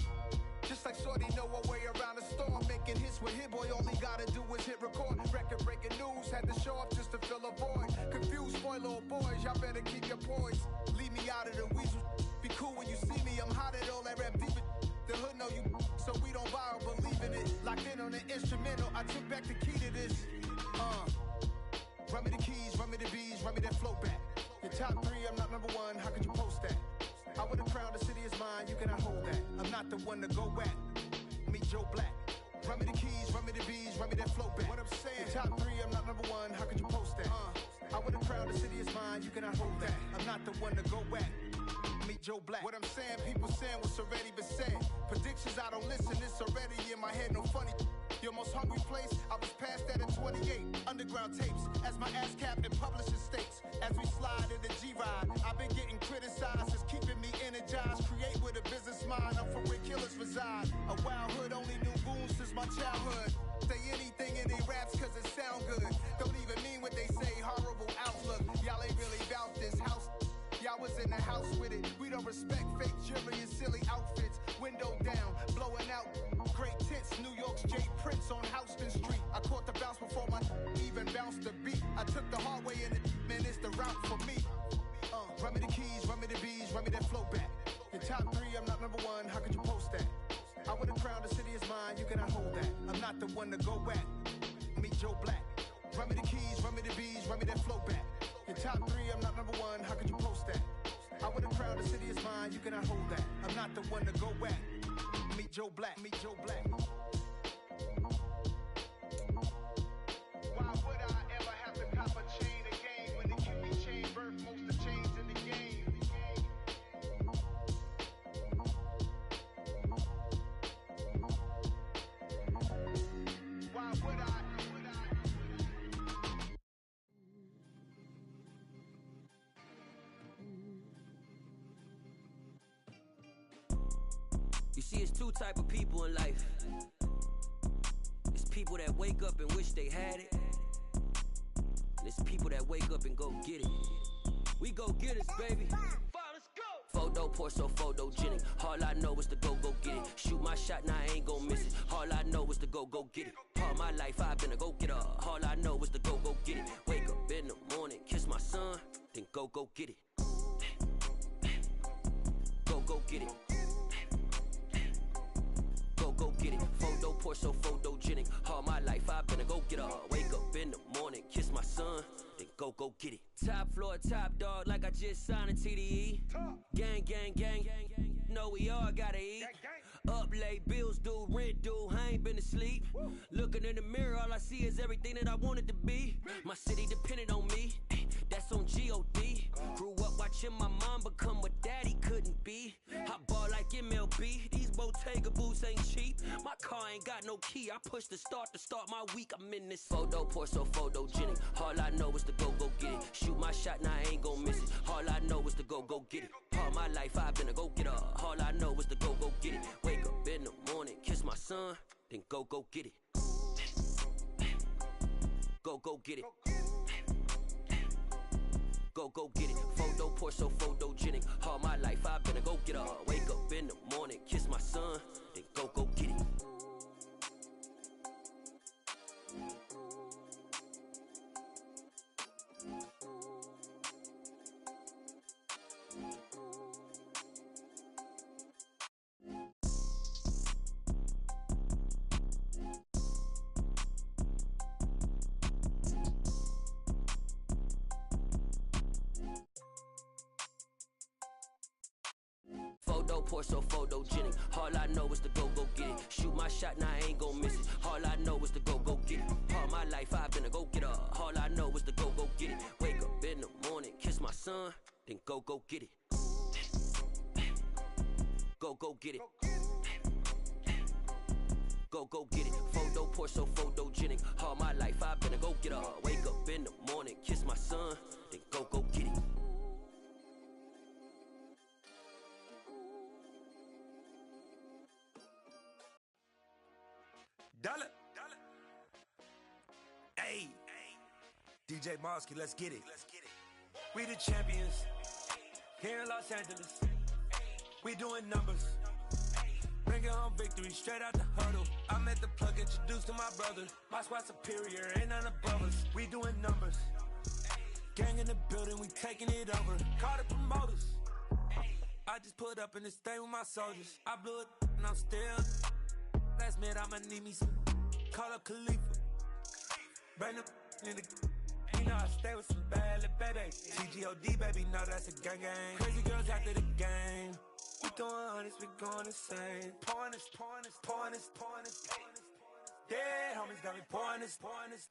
Just like Shorty know her way around the storm. Making hits with Hit Boy, all he gotta do is hit record. Record breaking news, had to show up just to fill a void. Confused, spoiler boys, y'all better keep your poise. Leave me out of the weasel. Be cool when you see me, I'm hot at all that rap deep. The hood know you, so we don't borrow, believe in it. Locked in on the instrumental, I took back the key to this. Run me the keys, run me the bees, run me that flow back. Your top 3, I'm not number 1, how could you post that? I would've crowned the city is mine, you cannot hold that. I'm not the one to go back. Meet Joe Black. Run me the keys, run me the bees, run me that flow back. What I'm saying, your top 3, I'm not number 1, how could you post that? I would've crowned the city is mine, you cannot hold that. I'm not the one to go back. Meet Joe Black. What I'm saying, people saying what's already been said. Predictions, I don't listen, it's already in my head, no funny. Your most hungry place, I was past that in 28. Underground tapes, as my ass cap in publishing states. As we slide in the G-Ride, I've been getting criticized, it's keeping me energized. Create with a business mind, I'm from where killers reside. A wild hood, only knew goons since my childhood. Say anything in they raps cause it sound good. Don't even mean what they say, horrible outlook. Y'all ain't really about this house. Y'all was in the house with it. We don't respect fake jewelry and silly outfits. Window down, blowing out. Great tits, New York's J. Prince on Houston Street. I caught the bounce before my even bounced the beat. I took the hard way in it, man, it's the route for me. Run me the keys, run me the bees, run me that flow back. Your top 3, I'm not number 1, how could you post that? I would've crowned the city is mine, you cannot hold that. I'm not the one to go back. Meet Joe Black. Run me the keys, run me the bees, run me that flow back. Your top 3, I'm not number 1, how could you post that? I would've crowned the city is mine, you cannot hold that. I'm not the one to go back. Meet Joe Black, meet Joe Black. Why would I ever have to cop a chain again when the cutie chain birthed most of chains in the game? Why would I? You see, it's 2 type of people in life. It's people that wake up and wish they had it. And it's people that wake up and go get it. We go get it, baby. Let's go. Photo pour so photogenic. All I know is to go get it. Shoot my shot, now I ain't gon' miss it. All I know is to go get it. All my life I've been a go-getter. All I know is to go get it. Wake up in the morning, kiss my son, then go get it. Go get it. Go get it. Photo pour so photogenic. All my life I've been a go-getter. Wake up in the morning, kiss my son, then go get it. Top floor, top dog, like I just signed a TDE. Gang, gang, gang, know we all gotta eat. Up late, bills due, rent due, I ain't been asleep. Looking in the mirror, all I see is everything that I wanted to be. My city depended on me, that's on G.O.D. Grew up watching my mom become what daddy couldn't be. I ball like MLB, these Bottega boots ain't cheap. My car ain't got no key, I push the start to start my week. I'm in this photo pour so photogenic. All I know is to go get it. Shoot my shot, now I ain't gon' miss it. All I know is to go get it. All my life I've been a go-getter. All I know is to go get it. Wake up in the morning, kiss my son, then go get it. Go get it. Go get it. Photo pour so photogenic. All my life I've been a go-getter. Wake up in the morning, kiss my son, then go get it. Photo pour so photogenic. All I know is to go get it. Shoot my shot, now I ain't gon' miss it. All I know is to go get it. All my life I've been a go-getter. All I know is to go get it. Wake up in the morning, kiss my son, then go get it. Go get it. Go get it. Photo pour so photogenic. All my life I've been a go-getter. Wake up in the morning, kiss my son, then go get it. Dollar. Hey, DJ Mosky, let's get it. We the champions here in Los Angeles. We doing numbers. Bringing home victory straight out the huddle. I'm at the plug, introduced to my brother. My squad superior, ain't none above us. We doing numbers. Gang in the building, we taking it over. Call the promoters. I just put up in this thing with my soldiers. I blew it and I'm still. Last minute I'ma need me some. Call up Khalifa. Bring them in the. You know I stay with some bad little baby. TGOD baby, know that's a gang gang. Crazy girls after the game. We throwing hundreds, we going insane. Pouring this. Yeah, homies got me pouring this.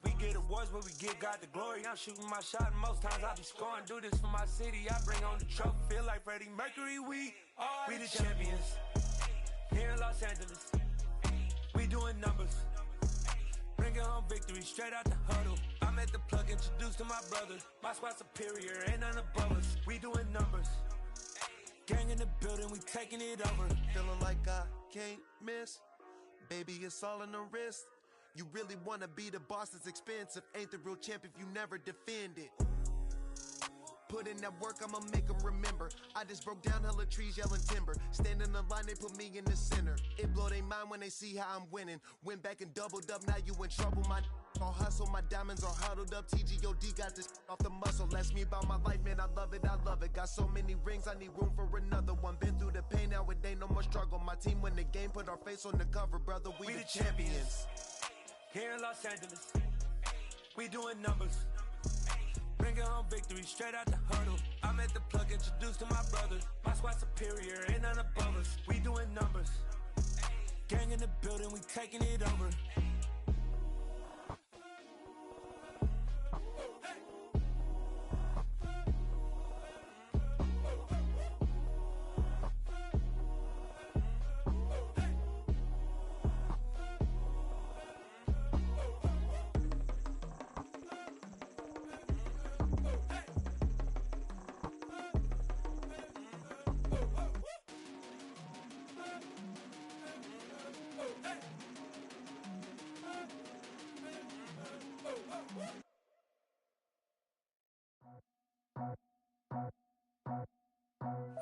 We get awards, but we give God the glory. I'm shooting my shot, and most times I be scoring. Do this for my city, I bring on the trophy. Feel like Freddie Mercury, we the champions. Here in Los Angeles, we doing numbers. Bringing home victory straight out the huddle. I'm at the plug, introduced to my brother. My squad superior, ain't none above us. We doing numbers. Gang in the building, we taking it over. Feeling like I can't miss. Baby, it's all in the wrist. You really wanna be the boss, it's expensive. Ain't the real champ if you never defend it. Put in that work, I'ma make them remember. I just broke down hella trees, yelling timber. Stand in the line, they put me in the center. It blow they mind when they see how I'm winning. Went back and doubled up, now you in trouble. My all hustle, my diamonds are huddled up. TGOD got this off the muscle. Ask me about my life, man, I love it. Got so many rings, I need room for another one. Been through the pain, now it ain't no more struggle. My team win the game, put our face on the cover, brother. We the champions. Here in Los Angeles, we doing numbers. Bringing home victory straight out the huddle. I'm at the plug, introduced to my brother. My squad superior, ain't none above us. We doing numbers. Gang in the building, we taking it over.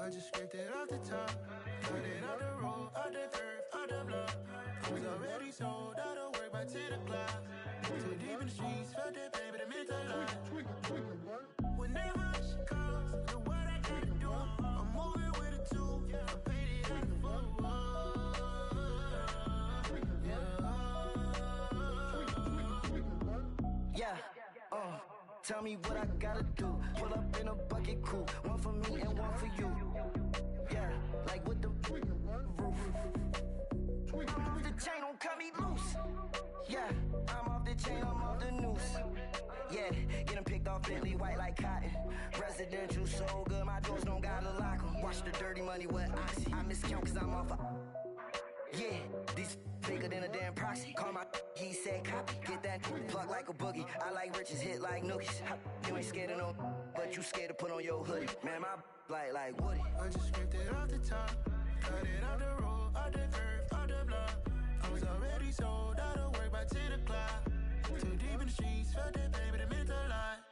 I just scraped it off the top, cut it off the road, off the curve, off the block. I was already sold out of work by 10 o'clock. Too deep in the streets, felt that pain, but it meant a lot. Whenever she calls, know what I gotta do. I'm moving with a two, I paid it out of full. Yeah, tell me what I gotta do. Pull up in a bucket crew, one for me and one for you. Yeah, like with the roof. I'm off the chain, don't cut me loose. Yeah, I'm off the chain, I'm off the noose. Yeah, getting picked off Bentley, white like cotton. Residential so good, my doors don't gotta lock 'em. Watch the dirty money with Oxy. I miscount cause I'm off yeah, these bigger than a damn proxy. Call my he said copy. Get that plug like a boogie. I like riches, hit like nookies. You ain't scared of no, but you scared to put on your hoodie. Man, my like Woody. I just scraped it off the top, cut it off the road, off the curve, off the block. I was already sold out of work by 10 o'clock. Too deep in the streets, felt that pain, but it meant a lot.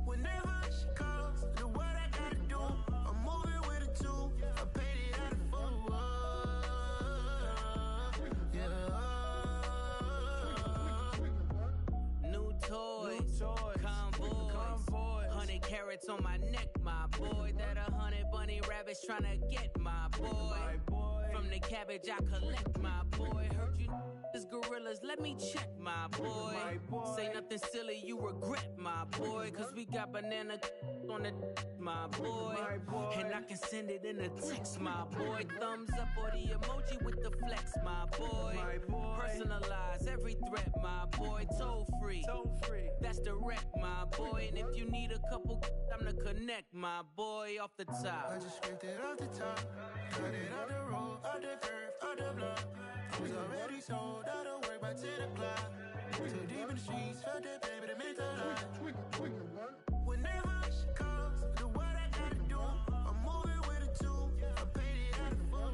Whenever she calls, know what I gotta do. I'm moving with a two, I paid it out of full. New toys, convoys, 100 carats on my neck, my boy. That 100 bunny rabbits tryna get my boy. From the cabbage I collect, my boy. Heard you is gorillas, let me check, my boy. Say nothing silly, you regret, my boy. Cause we got banana on the my boy. And I can send it in a text, my boy. Thumbs up or the emoji with the flex, my boy. Personalize every threat, my boy. Toll free. That's direct, my boy. And if you need a couple, I'm the connect, my boy. Off the top. I just scraped it off the top, cut it off the road, off the curve, off the block. I was already sold out of work by 10 o'clock. Too deep in the streets, felt that pain, but it meant a lot. Whenever she calls, know what I gotta do. I'm moving with a two, I paid it out of full.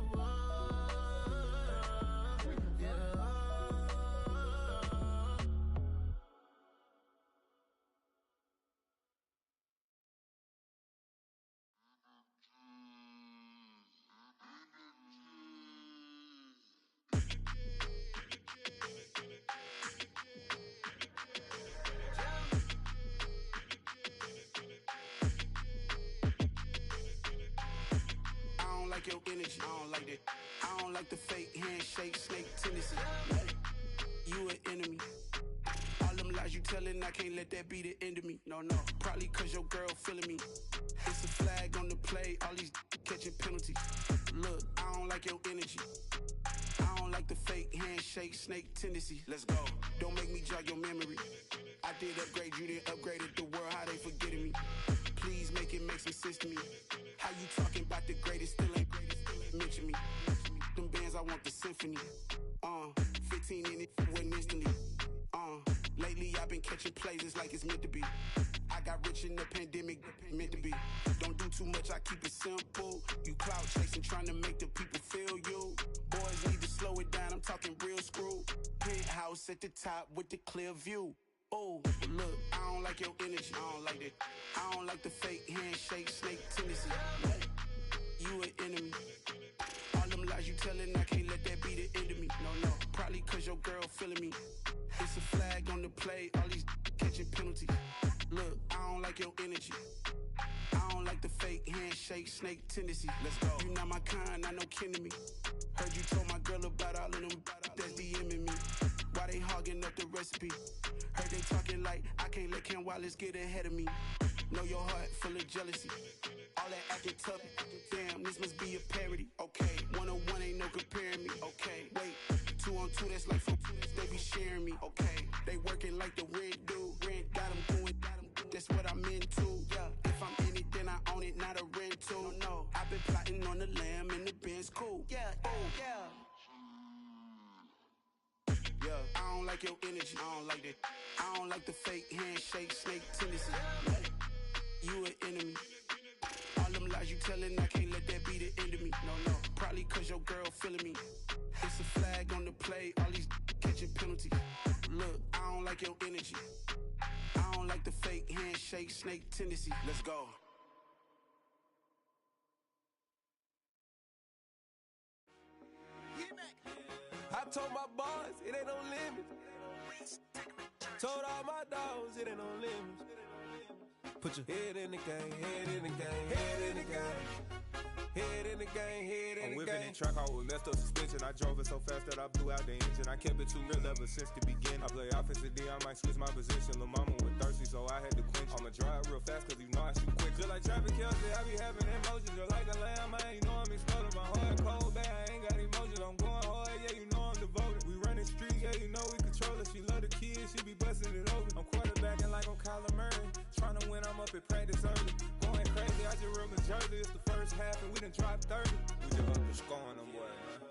like your energy. I don't like that. I don't like the fake handshake, snake tendency. You an enemy. All them lies you telling, I can't let that be the end of me. No, probably cause your girl feeling me. It's a flag on the play, all these catching penalties. Look, I don't like your energy. I don't like the fake handshake, snake tendency. Let's go. Don't make me jog your memory. I did upgrade, you didn't upgrade it. The world, how they forgetting me. Please make it make some sense to me. How you talking about the greatest, still ain't mention me. Them bands, I want the symphony. 15 in it, went instantly. Lately I've been catching plays, it's like it's meant to be. I got rich in the pandemic, meant to be. Don't do too much, I keep it simple. You cloud chasing, trying to make the people feel you. Boys need to slow it down, I'm talking real screw. Penthouse at the top with the clear view. Oh, look, I don't like your energy, I don't like that. I don't like the fake handshake, snake tendency. You an enemy. All them lies you telling, I can't let that be the end of me. No, probably cause your girl feeling me. It's a flag on the play, all these catching penalties. Look, I don't like your energy. I don't like the fake handshake, snake tendency. Let's go. You not my kind, I know kin to me. Heard you told my girl about all of them that's DMing me. Why they hogging up the recipe? Heard they talking like I can't let Ken Wallace get ahead of me. Know your heart full of jealousy. All that acting tough, damn, this must be a parody. Okay, 1-on-1 ain't no comparing me. Okay, wait, 2-on-2, that's like 4, they be sharing me. Okay, they working like the rent do. Rent got them going, that's what I'm into. Yeah, if I'm in it, then I own it, not a rental. No, I've been plotting on the lamb and the Benz cool. Yeah, I don't like your energy, I don't like that. I don't like the fake handshake, snake tendency. You an enemy. All them lies you telling, I can't let that be the end of me. No, probably cause your girl feeling me. It's a flag on the play, all these catching penalties. Look, I don't like your energy. I don't like the fake handshake, snake tendency. Let's go. I told my boys, it ain't no limits. Told all my dogs, it ain't no limits. Put your head in the game, head in the game, head in the game. Head in the game, head in the game. I'm whipping in track, I was messed up suspension. I drove it so fast that I blew out the engine. I kept it too real ever since the beginning. I play offensive D, I might switch my position. Lil' mama was thirsty, so I had to quench. I'ma drive real fast, cause you know I shoot quick. Just like traffic Kelsey, I be having emotions. Just like a lamb, man, you know I'm exploding. My heart cold, bad, I ain't got emotions. I'm going hard, yeah, you know I'm devoted. We running streets, yeah, you know we control it. She love the kids, she be busting it open. I'm quarterbacking like I'm Kyler Murray. Trying to win, I'm up at practice early. Going crazy, I just real Jersey. It's the first half and we done dropped 30. We just up and scoring them, boy, man.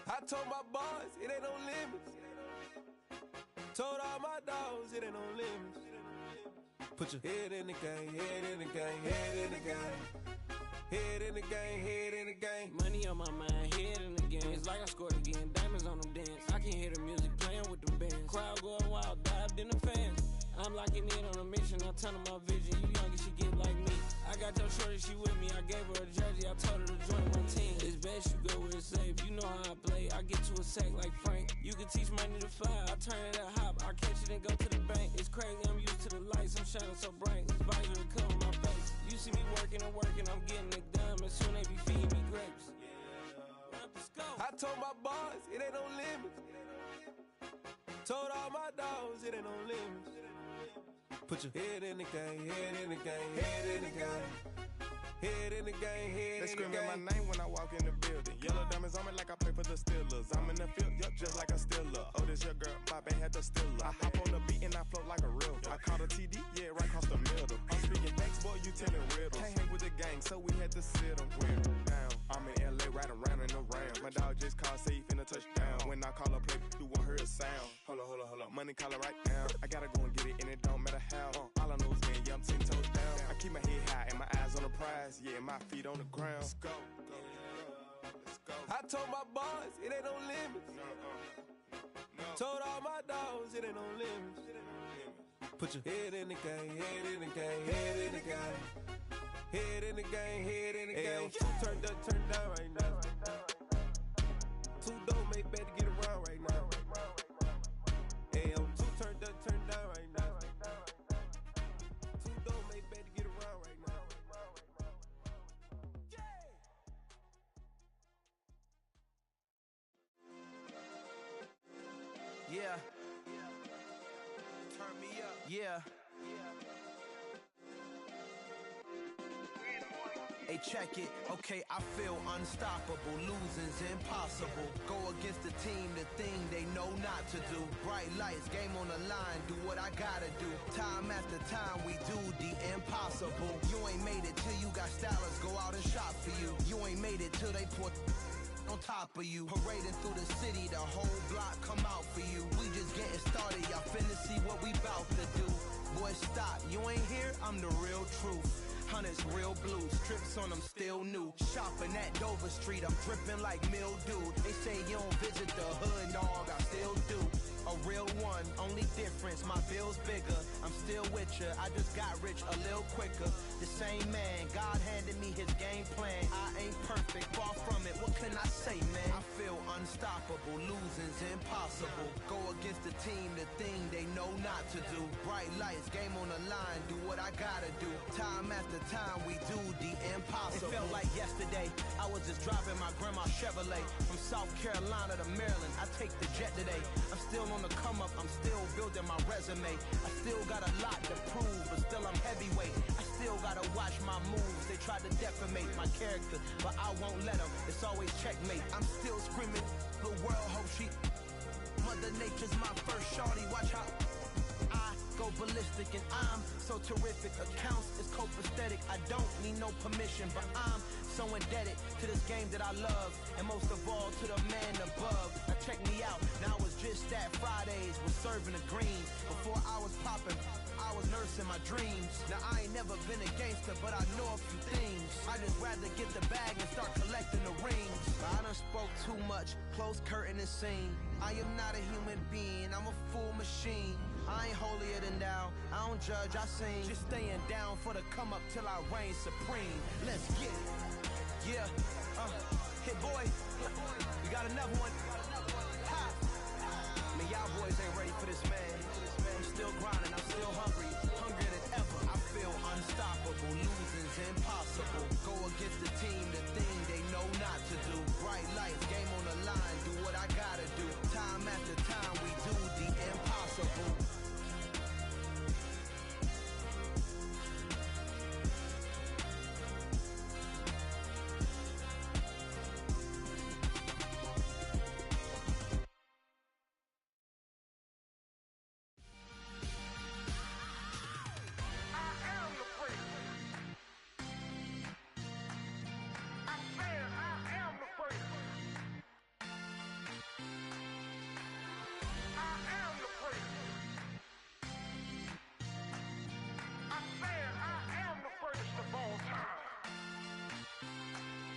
I told my boys, it ain't no limits. Told all my dogs, it ain't no limits. Put your head in the game, head in the game, head in the game. Head in the game, head in the game. Money on my mind, head in the game. It's like I scored again, diamonds on them dance. I can hear the music playing with them bands. Crowd going wild, dived in the fans. I'm locking in on a mission, I tell her my vision. You young and she get like me. I got your shorty, she with me. I gave her a jersey, I told her to join my team. It's best you go where it's safe. You know how I play. I get to a sack like Frank. You can teach money to fly. I turn it at hop. I catch it and go to the bank. It's crazy, I'm used to the lights. I'm shining so bright. This visor will cover my face. You see me working and working. I'm getting it done. And soon they be feeding me grapes. I told my boys, it ain't no limits. Told all my dogs, it ain't no limits. Put your head in the game, head in the game, head in the game. Head in the game, head in the game. They screaming my name when I walk in the building. Yellow diamonds on me like I play for the Steelers. I'm in the field, yup, just like a Steeler. Oh, this your girl, my band had the Steeler. I hop on the beat and I float like a river. I caught a TD, yeah, right across the middle. I'm speaking next, boy, you telling riddles. Can't hang with the gang, so we had to sit them down. I'm in LA, right around in the round. My dog just called, say he finna touchdown. When I call a play, you won't hear a sound. Hold up, money calling right now. I gotta go and get it, and it don't matter how. All I know is man, yeah, I'm 10 toes down. I keep my head high and my eyes on the prize. Yeah, my feet on the ground. Let's go. I told my boys, it ain't no limits. Told all my dogs, it ain't no limits. Put your head in the game, head in the game, head in the game. Head in the game, head in the game. Turned up, turned down right now. Too dope, make better get around right now. Hey, I'm too turned up, turned down right now. Too dope, make better get around right now. Yeah. Hey, check it. Okay, I feel unstoppable. Losing's impossible. Go against the team, the thing they know not to do. Bright lights, game on the line. Do what I gotta do. Time after time, we do the impossible. You ain't made it till you got stylists go out and shop for you. You ain't made it till they put on top of you. Parading through the city, the whole block come out for you. We just getting started, y'all finna see what we bout to do. Boy, stop, you ain't here, I'm the real truth. Hunters, real blue, strips on them still new. Shopping at Dover Street, I'm dripping like mildew. They say you don't visit the hood, dog, I still do. A real one, only difference, my bill's bigger. I'm still with ya, I just got rich a little quicker. The same man, God handed me his game plan. I ain't perfect, far from it, what can I say, man? I feel unstoppable, losing's impossible. Go against the team, the thing they know not to do. Bright lights, game on the line, do what I gotta do. Time after time, we do the impossible. It felt like yesterday, I was just driving my grandma's Chevrolet. From South Carolina to Maryland, I take the jet today. I'm still on the come up, I'm still building my resume. I still got a lot to prove, but still I'm heavyweight. I still gotta watch my moves. They try to defamate my character, but I won't let them. It's always checkmate. I'm still screaming, the world hope she. Mother Nature's my first shorty, watch how I go ballistic and I'm so terrific. Accounts is copacetic, I don't need no permission, but I'm so indebted to this game that I love, and most of all to the man above. Now check me out, now it's just that Fridays was serving the green. Before I was popping, I was nursing my dreams. Now I ain't never been a gangster, but I know a few things. I just rather get the bag and start collecting the rings. I done spoke too much, close curtain and scene. I am not a human being, I'm a full machine. I ain't holier than thou, I don't judge, I sing. Just staying down for the come up till I reign supreme. Let's get it. Yeah, hit boy, we got another one. Ha! Man, y'all boys ain't ready for this, man. I'm still grinding, I'm still hungry, hungrier than ever. I feel unstoppable, losing's impossible. Go against the team, the thing they know not to do. Bright lights, game on the line, do what I gotta do. Time after time, we do the impossible.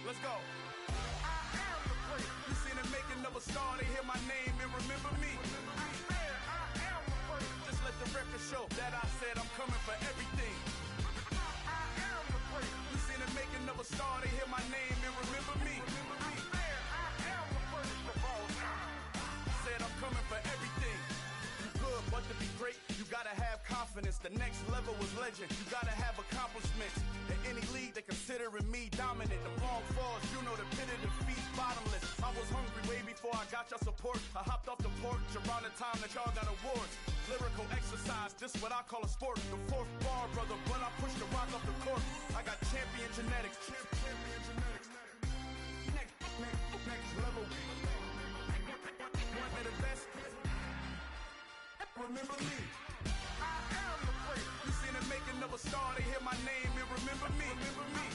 Let's go. I am the prince. You seen the making of a star, they hear my name and remember me. I said I am the prince. Just let the record show that I said I'm coming for everything. I am the prince. You seen the making of a star, they hear my name and remember me. I said I am the prince of all time. I said I'm coming for everything. You good, but to be great, you gotta have confidence. The next level was legend. You gotta have accomplishments. In any league, they considering me dominant. The long falls, you know the pit of defeat, bottomless. I was hungry way before I got your support. I hopped off the porch around the time that y'all got awards. Lyrical exercise, this what I call a sport. The fourth bar, brother, when I push the rock off the court. I got champion genetics. Next level. One of the best. Remember me. I am the prince. You seen the making of a star, they hear my name and remember me. Remember me.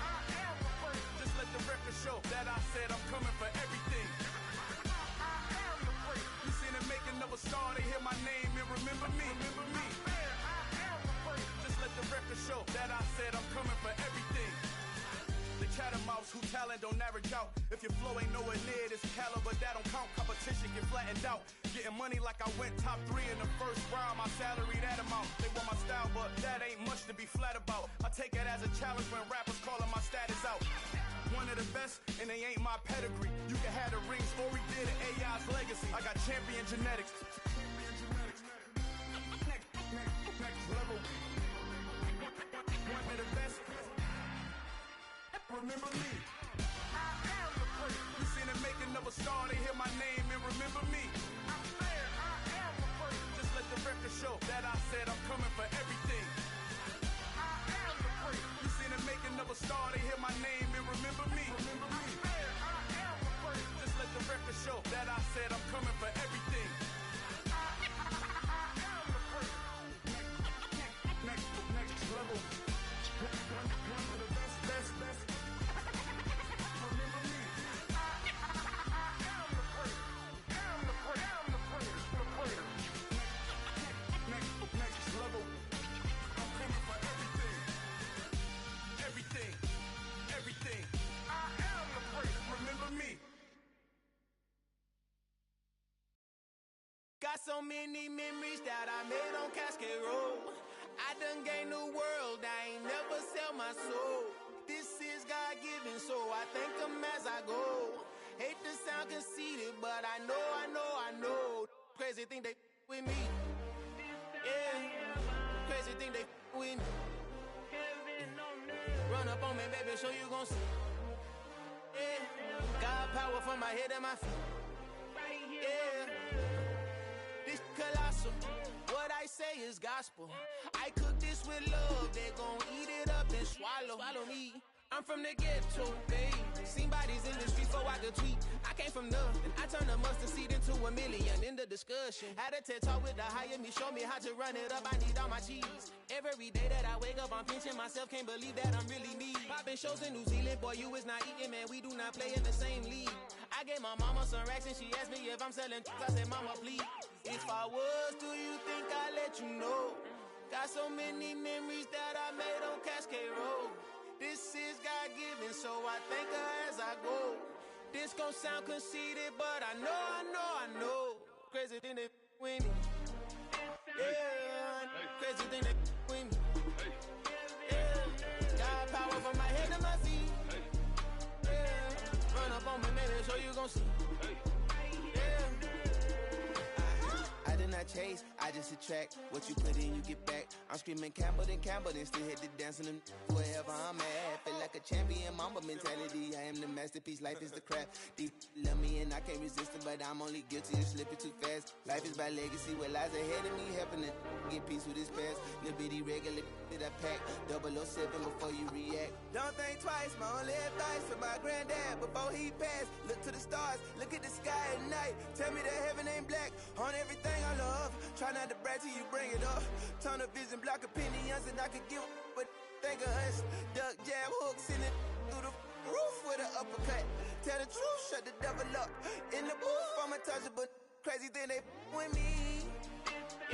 I am the prince. Just let the record show that I said I'm coming for everything. I am the prince. You seen the making of a star, they hear my name and remember me. Remember me. I am the prince. Just let the record show that I said I'm coming for everything. The catamounts who talent don't average out. If your flow ain't nowhere near this caliber, that don't count. Competition get flattened out. Getting money like I went top 3 in the first round. My salary that amount. They want my style, but that ain't much to be flat about. I take it as a challenge when rappers calling my status out. One of the best, and they ain't my pedigree. You can have the rings, or we did it, AI's legacy. I got champion genetics. Next level. One of the best. Remember me. I am the prince. You seen the making of a star, they hear my name and remember me. I said I am the prince. Just let the record show that I said I'm coming for everything. I am the prince. You seen the making of a star, they hear my name and remember me. Remember me. I am the prince. Just let the record show that I said I'm coming for everything. I am the prince. Next level. One of the best. Remember me. I am the prince. Am the prince. The prince. Next level. I'm coming for everything. Everything. I am the prince. Remember me. Got so many memories that I made on Cascade Road. I done gained the world, I ain't never sell my soul. This is God-given, so I thank him as I go. Hate to sound conceited, but I know. Crazy thing they with me. Yeah, crazy thing they with me. Run up on me, baby, show you gon' see. Yeah, God power from my head and my feet. Yeah, this colossal. What I say is gospel. I cook this with love. They gon' eat it up and swallow me. I'm from the ghetto, babe. Seen bodies in the streets before I could tweet. I came from nothing. I turned a mustard seed into a million. In the discussion, had a TED talk with the higher me. Show me how to run it up. I need all my cheese. Every day that I wake up, I'm pinching myself. Can't believe that I'm really me. Popping shows in New Zealand, boy, you is not eating, man. We do not play in the same league. I gave my mama some racks and she asked me if I'm selling. I said, mama, please. If I was, do you think I'd let you know? Got so many memories that I made on Cascade Road. This is God-given, so I thank her as I go. This gon' sound conceited, but I know. Crazy thing they with me. Yeah, crazy thing they with me. Yeah, God power from my head to my feet. Yeah, run up on me, baby, so you gon' see. I did not chase, I just attract. What you put in, you get back. I'm screaming Campbell, then still hit the dancing and wherever I'm at. Feel like a champion, mamba mentality. I am the masterpiece, life is the craft. Deep love me and I can't resist it, but I'm only guilty of slipping too fast. Life is by legacy, what lies ahead of me, helping to get peace with his past. Little bitty regular that I pack, 007 before you react. Don't think twice, my only advice for my granddad before he passed. Look to the stars, look at the sky at night. Tell me that heaven ain't black on everything I love. Try not to brag till you bring it up. Turn a vision, block opinions, and I could give but think of us. Duck, jab, hooks in it through the roof with an uppercut. Tell the truth, shut the devil up. In the booth, I'm untouchable. Crazy thing they with me.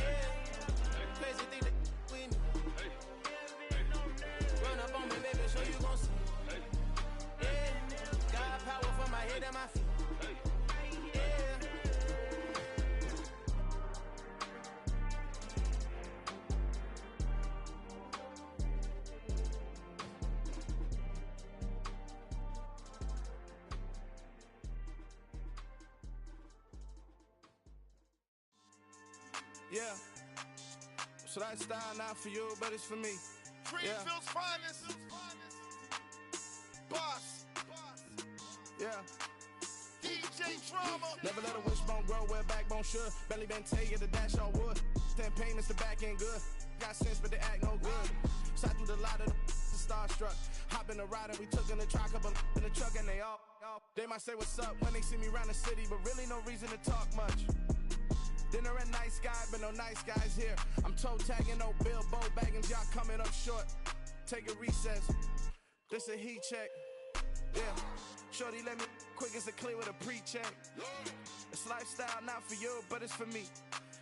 Yeah, crazy thing they with me. Run up on me, baby, so you gon' see. Yeah, God power from my head and my feet. Yeah, so that style not for you, but it's for me. Greenfield's finest. Boss. Yeah. DJ Drama. Never let a wishbone grow where a backbone should. Belly been tell you the dash on wood. 10 payments, the back end good. Got sense, but they act no good. Shot through the lot of the starstruck. Hop in the ride and we took in the truck, up in the truck and they all. They might say what's up when they see me around the city, but really no reason to talk much. Dinner at nice guy, but no nice guys here. I'm toe tagging, no Bilbo bagging, y'all coming up short. Take a recess. This a heat check. Yeah. Shorty let me quick as a clear with a pre-check. It's lifestyle not for you, but it's for me.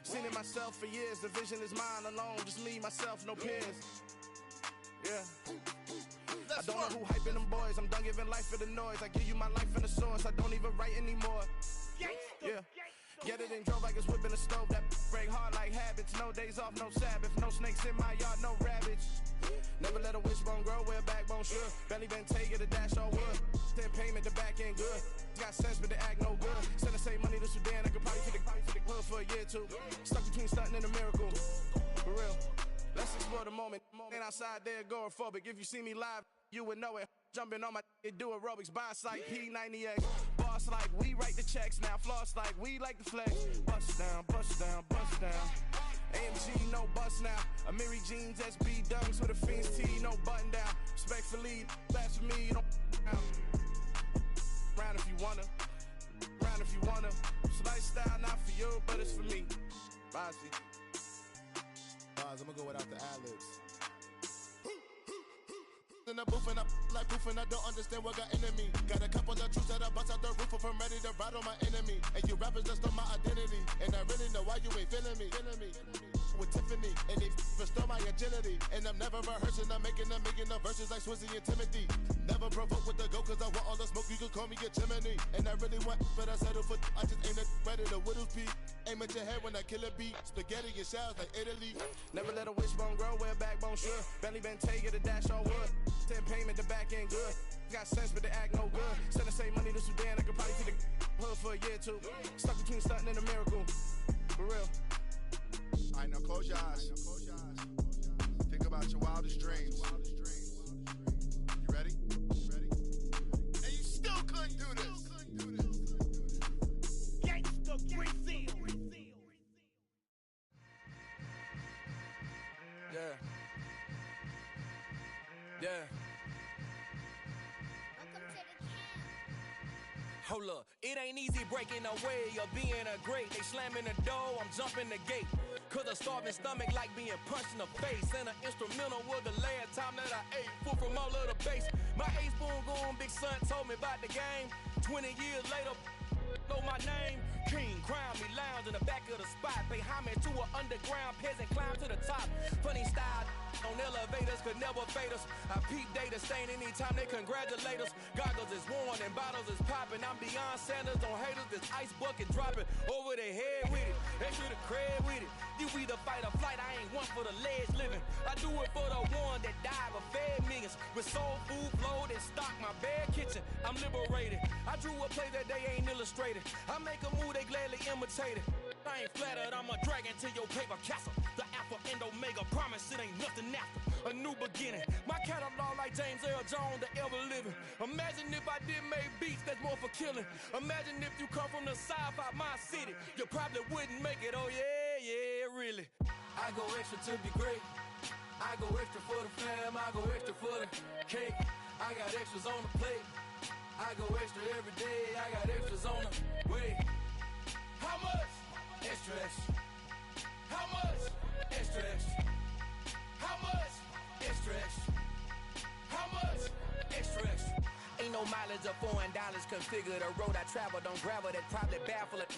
Seen it myself for years. The vision is mine alone. Just me, myself, no peers. Yeah. I don't know who hyping them boys. I'm done giving life for the noise. I give you my life in the source. I don't even write anymore. Yeah. Get it and drove like it's whipping a stove. That break hard like habits. No days off, no Sabbath. No snakes in my yard, no rabbits. Never let a wishbone grow where a backbone should. Belly been take it, a dash on wood. 10 payment, the back end good. Got sense, but they act no good. Send the same money to Sudan. I could probably take the hood for a year or two. Stuck between stunting and a miracle. For real. Let's explore the moment. Ain't outside there agoraphobic. If you see me live, you would know it. Jumping on my do aerobics, boss like P90X. Boss like we write the checks now. Floss like we like the flex. Bust down, bust down, bust down. AMG, no bust now. Amiri jeans, SB dunks with a Fiends tee, no button down. Respectfully, that's for me, you don't round if you wanna. Round if you wanna. It's lifestyle, not for you, but it's for me. Bossy. I'm gonna go without the ad-libs. In the booth and I like proof and I don't understand what got into me. Got a couple of troops that I bust out the roof if I'm ready to ride on my enemy. And you rappers just know my identity. And I really know why you ain't feeling me. With Tiffany, and they restore my agility. And I'm never rehearsing, I'm making the verses like Swizzy and Timothy. Never provoke with the go, cause I want all the smoke, you can call me a chimney. And I really want, but I settle for, I just ain't ready to whittle pea. Aim at your head when I kill a beat. Spaghetti and shells like Italy. Never let a wishbone grow where a backbone should. Bentley Bentay, get a dash on wood. 10 payment, the back end good. Got sense, but they act no good. Send the same money to Sudan, I could probably see the hood for a year or two. Stuck between stunting and a miracle. For real. I know, close your eyes. Think about your wildest dreams. You ready? And you still couldn't do this. Gangsta Brazil. Yeah. Yeah. Hold up, it ain't easy breaking away or being a great. They slamming the door, I'm jumping the gate. Cause a starving stomach like being punched in the face. And an instrumental was the last time that I ate. Food from all of the base. My ace boom goon, big son told me about the game. 20 years later, know my name. King, crown me, lounge in the back of the spot. Pay homage to an underground peasant, climb to the top. Funny style on elevators could never fade us. I peep data stain anytime they congratulate us. Goggles is worn and bottles is popping. I'm Deion Sanders on haters, this ice bucket dropping over their head with it. They should have cred with it. You either fight or flight, I ain't one for the ledge living. I do it for the one that died but fed millions. With soul food flowed and stocked my bare kitchen. I'm liberated. I drew a play that they ain't illustrated. I make a move they gladly imitated. I ain't flattered, I'm a dragon to your paper castle. The Alpha and Omega, promise it ain't nothing after. A new beginning. My catalog like James Earl Jones, the ever living. Imagine if I did make beats, that's more for killing. Imagine if you come from the south out my city. You probably wouldn't make it, oh yeah, really. I go extra to be great. I go extra for the fam, I go extra for the cake. I got extras on the plate. I go extra every day, I got extras on the way. How much? Extra, extra. How much? Extra, extra. How much? Extra, extra. How much? Extra, extra. Ain't no mileage of $4 configure the road I travel. Don't gravel, that probably baffle it.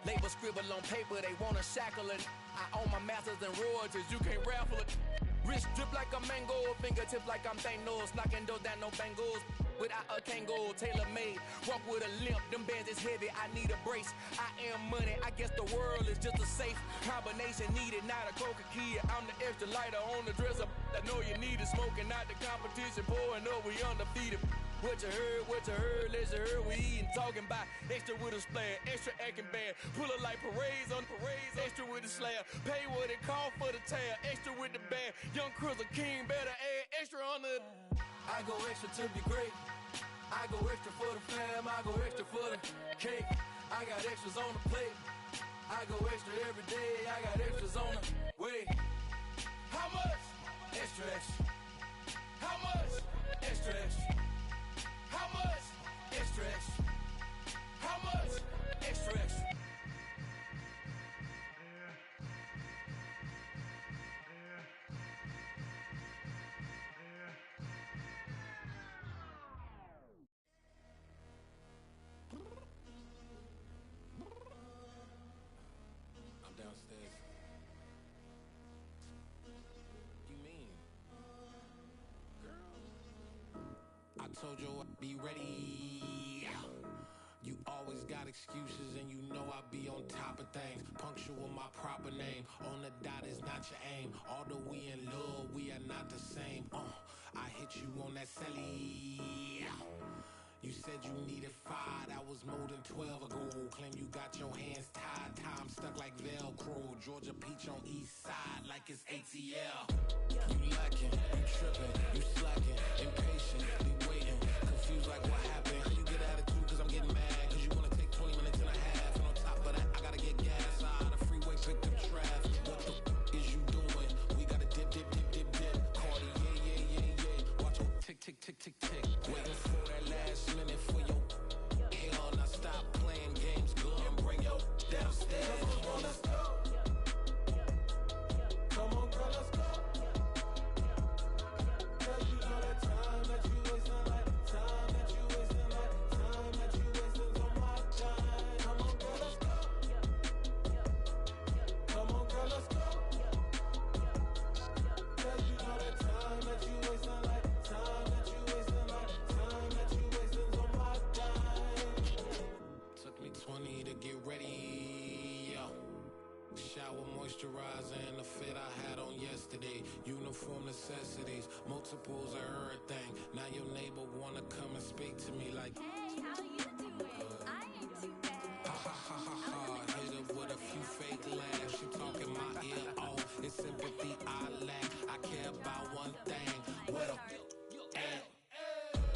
Label scribble on paper, they wanna shackle it. I own my masters and royalties, you can't raffle it. Wrist drip like a mango, fingertips like I'm Thanos. Knocking doors down, no bangles. Without a Kango, tailor-made. Walk with a limp, them bands is heavy, I need a brace. I am money, I guess the world is just a safe combination needed, not a coca key. I'm the extra lighter on the dresser. I know you need it, smoking out the competition, pouring up, we undefeated. What you heard, let's hear we eating, talking about extra with a splash, extra acting bad. Pull it like parades on parades, extra with the slab. Pay what it cost for the tab, extra with the bag. Young Cruiser King, better add extra on the. I go extra to be great. I go extra for the fam, I go extra for the cake. I got extras on the plate. I go extra every day, I got extras on the way. How much? Extra, extra. How much? Extra, extra. How much? Extra, extra. How much? Extra, extra. I'm downstairs. You mean? Girl. I told you I'd be ready. You always got excuses and you know I be on top of things. Punctual my proper name. On the dot is not your aim. Although we in love, we are not the same. I hit you on that celly. You said you needed 5, that was more than 12 ago. Claim you got your hands tied, time stuck like Velcro. Georgia Peach on east side like it's ATL. You lacking, you tripping, you slacking, impatient, be waiting, confused like what happened. You get attitude cause I'm getting mad, cause you wanna take 20 minutes and a half. And on top of that, I gotta get gas out of the freeway, pick up traffic. What the moisturizer and the fit I had on yesterday. Uniform necessities, multiples of everything. Now your neighbor wanna come and speak to me like, hey, how you doing? I ain't too bad. Ha ha ha ha ha. Hit her with a few fake laughs. She talking my ear off. It's sympathy I lack. I care about one thing. Well,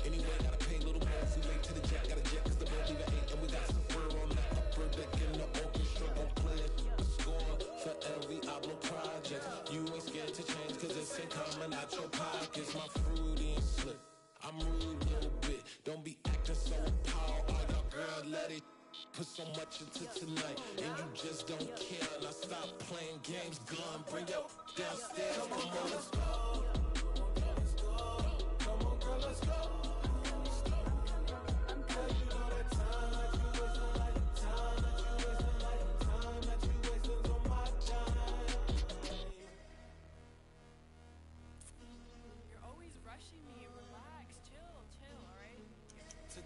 anyway, gotta pay a little more. We late to the jack, got a jet cause the boat leave at 8. And we got some fur on the upper deck in the orchestra. Gon' play a score for every album project. You ain't scared to change cause it's ain't coming out your pockets. My fruity and slick, I'm rude a little bit. Don't be acting so empowered. All y'all girl, let it put so much into tonight. And you just don't care. Now stop playing games, gun. Bring your downstairs. Come on, let's go. Come on, girl, let's go.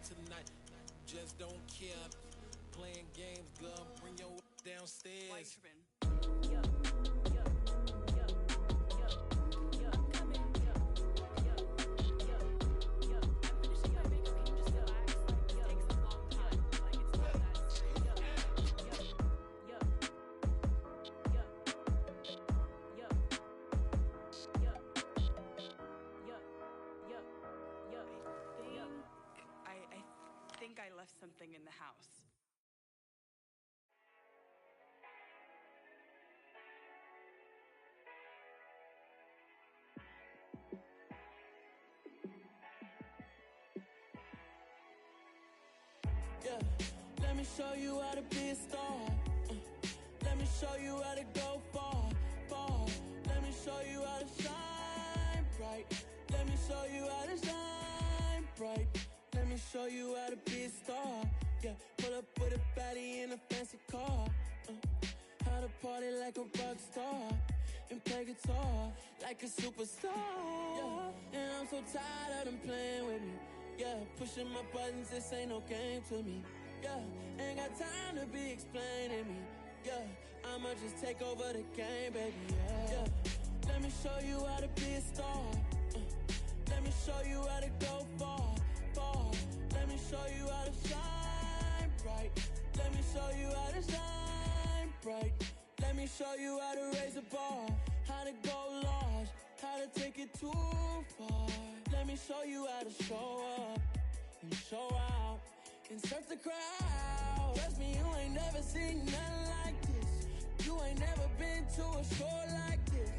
Tonight, just don't care. Playing games, girl, bring your downstairs. I left something in the house. Yeah, let me show you how to be a star. Let me show you how to go far, far. Let me show you how to shine bright. Let me show you how to shine bright. Let me show you how to be a star. Yeah, pull up with a baddie in a fancy car. How to party like a rock star and play guitar like a superstar. Yeah, and I'm so tired of them playing with me. Yeah, pushing my buttons, this ain't no game to me. Yeah, ain't got time to be explaining me. Yeah, I'ma just take over the game, baby. Yeah, let me show you how to be a star. Let me show you how to go far, far. Let me show you how to shine bright. Let me show you how to shine bright. Let me show you how to raise a bar, how to go large, how to take it too far. Let me show you how to show up and show out and surf the crowd. Trust me, you ain't never seen nothing like this. You ain't never been to a show like this.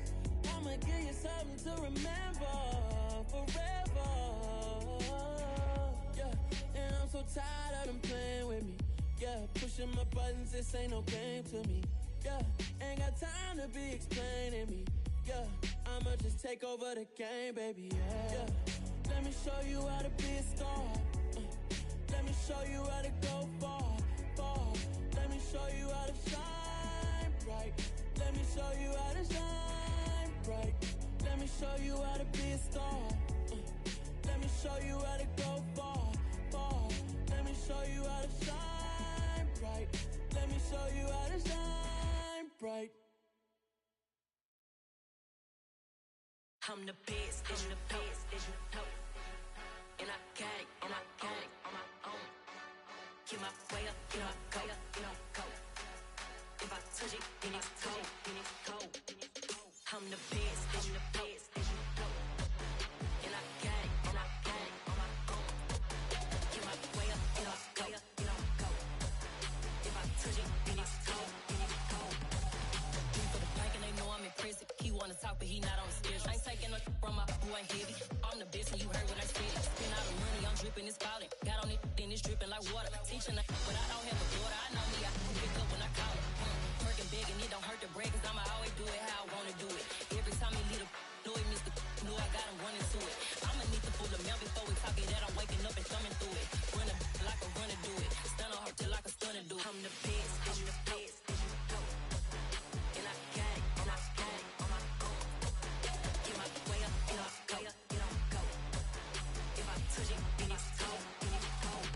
I'ma give you something to remember forever. Yeah, and I'm so tired of them playing with me. Yeah, pushing my buttons, this ain't no game to me. Yeah, ain't got time to be explaining me. Yeah, I'ma just take over the game, baby. Yeah, let me show you how to be a star. Let me show you how to go far, far. Let me show you how to shine bright. Let me show you how to shine bright. Let me show you how to be a star. Let me show you how to go far, far. Let me show you how to shine bright. Let me show you how to shine bright. I'm the best, I'm the best, as you know. And I got it, and I got it on my own. Get my way up, get my go, get my go. If I touch it, then it's cold, then it's cold. I'm the best, I'm the best, as you know. And I got it, and I got it on my own. Get my way up, get my go, get my go. If I touch it, then it's cold, then it's cold. Three for the blank and they know I'm impressive. He wanna talk, but he not on the schedule. I ain't taking a from my boy heavy. I'm the best and you heard what I said. Spend all the money, I'm dripping, it's falling. Got on it, then it's dripping like water. Teaching but I don't have a daughter. I know me, I can pick up when I call it. Working big and it don't hurt to break, cause I'ma always do it how I wanna do it. Every time he lead a know it, Mr. Know I got him running to it. I'ma need to pull the mail before we talk it that I'm waking up and thumbing through it. Run a like a runner do it. Stun on her till like a stunner do it. I'm the best, I'm the best, as you know. And I got it, and I got it on my own. Get my way up, get my go, get my go. If I touch it, then it's cold, then it's cold.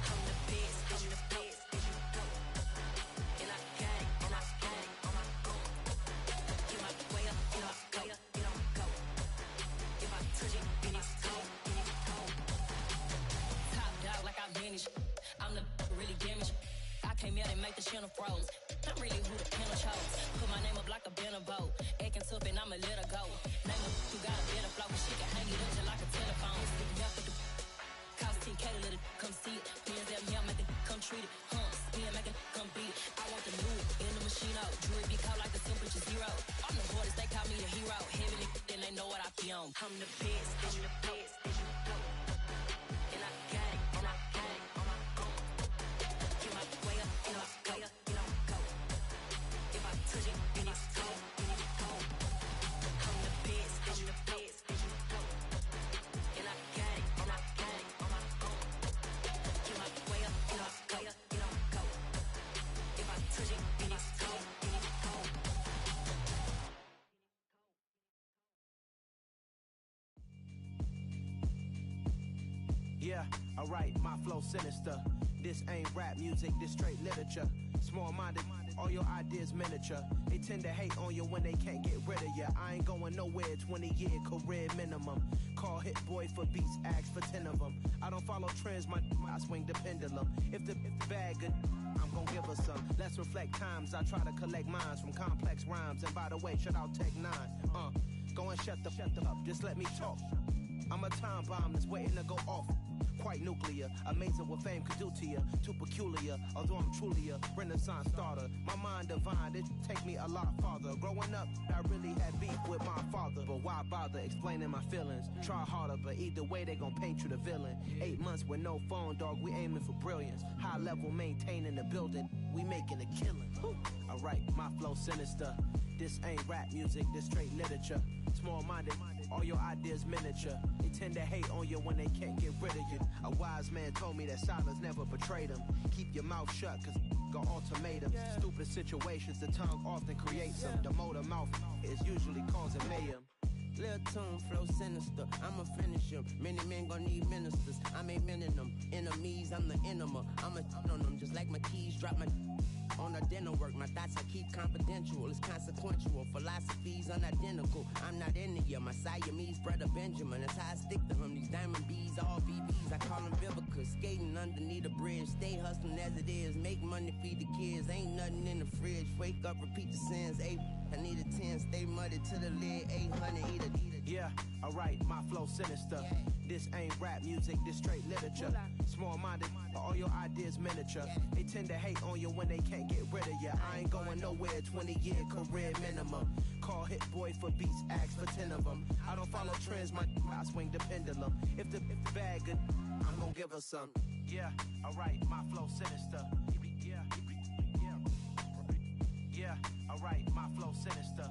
I'm the best, I'm the make the channel froze. I'm really who the panel chose. Put my name up like a banner boat. Acting tough and I'ma let her go. Name her who got a better flow. She can hang it up just like a telephone. Down for the cost 10K to let it come see it. Bands at me, I make it come treat it. Spin, make it come beat it. I want the new in the machine out. Jewelry be caught like the temperature zero. I'm the hardest, they call me the hero. Heavily, then they know what I be on. I'm the best, I'm the best, and you know. And I got it, and I got it on my own. Get my way up, get my way up, get on go. If I touch it, then it's cold, then it's cold. I'm the best, I'm the best, and you know. And I got it, and I got it on my own. Get my way up, get my way up, get on go. If I touch it, then it's cold, then it's cold. Yeah, alright, my flow sinister. This ain't rap music, this straight literature. Small-minded, all your ideas miniature. They tend to hate on you when they can't get rid of you. I ain't going nowhere, 20-year career minimum. Call Hit Boy for beats, ask for 10 of them. I don't follow trends, I swing the pendulum. If the bag good, I'm gon' give her some. Let's reflect times, I try to collect minds from complex rhymes. And by the way, shout out Tech 9. Go and shut the up, just let me talk. I'm a time bomb that's waiting to go off. Quite nuclear, amazing what fame could do to you. Too peculiar, although I'm truly a renaissance starter. My mind divine, it take me a lot farther. Growing up, I really had beef with my father. But why bother explaining my feelings? Try harder, but either way they gon' paint you the villain. 8 months with no phone, dog, we aiming for brilliance. High level maintaining the building, we making a killing. Alright, my flow sinister. This ain't rap music, this straight literature. Small-minded, all your ideas miniature. They tend to hate on you when they can't get rid of you. A wise man told me that silence never betrayed him. Keep your mouth shut, cause got ultimatums. Stupid situations, the tongue often creates them. The motor mouth is usually causing mayhem. Lil' tune, flow sinister, I'ma finish him. Many men gon' need ministers, I'm a men in them. Enemies, I'm the enema, I'ma on them. Just like my keys, drop my on the dinner work. My thoughts I keep confidential, it's consequential. Philosophies unidentical, I'm not in the my Siamese brother Benjamin. That's how I stick to him, these diamond bees, all BBs. I call them Vivica, skating underneath the bridge. Stay hustling as it is, make money, feed the kids. Ain't nothing in the fridge, wake up, repeat the sins. I need a 10, stay muddy to the lid, 800, eat it. Yeah, alright, my flow sinister. This ain't rap music, this straight literature. Small-minded, all your ideas miniature. They tend to hate on you when they can't get rid of you. I ain't going nowhere, 20-year career minimum. Call Hit Boy for beats, ask for 10 of them. I don't follow trends, I swing the pendulum. If the bag good, I'm gon' give her some. Yeah, alright, my flow sinister. Yeah, alright, my flow sinister.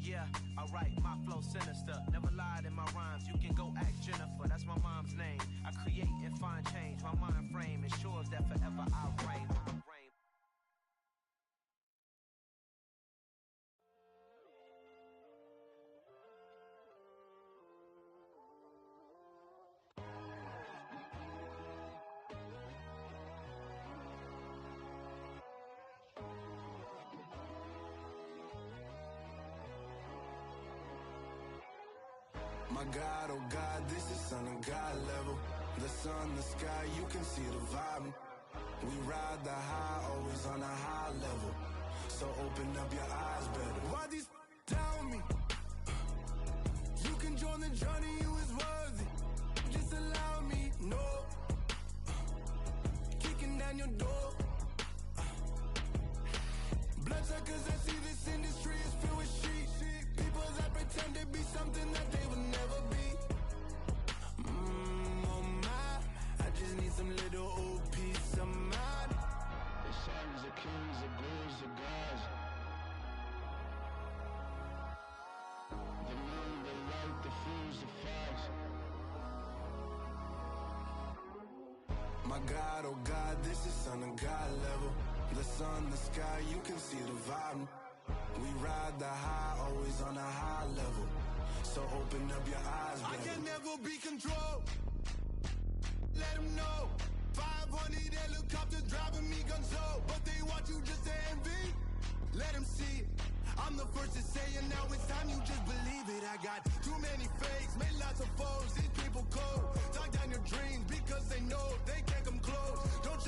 Yeah, alright, my flow sinister. Never lied in my rhymes, you can go ask Jennifer, that's my mom's name. I create and find change, my mind frame ensures that forever I reign. My God, oh God, this is son of God level. The sun, the sky, you can see the vibe. We ride the high, always on a high level. So open up your eyes better. Why these tell me? You can join the journey, you is worthy. Just allow me, no. Kicking down your door. Bloodsuckers that see this industry is filled with shit. People that pretend to be something that they will never be. Oh my, I just need some little old peace of mind. The sons of kings, the ghouls, the gods. The moon, the light, the fools, the fogs. My God, oh God, this is son of God level. The sun, the sky, you can see the vibe. We ride the high, always on a high level. So open up your eyes, baby. I can never be controlled. Let them know. 500 helicopters driving me gunso. But they want you just to envy. Let them see it. I'm the first to say it, now it's time you just believe it. I got too many fakes, made lots of foes. These people cold. Talk down your dreams because they know they can't come close. Don't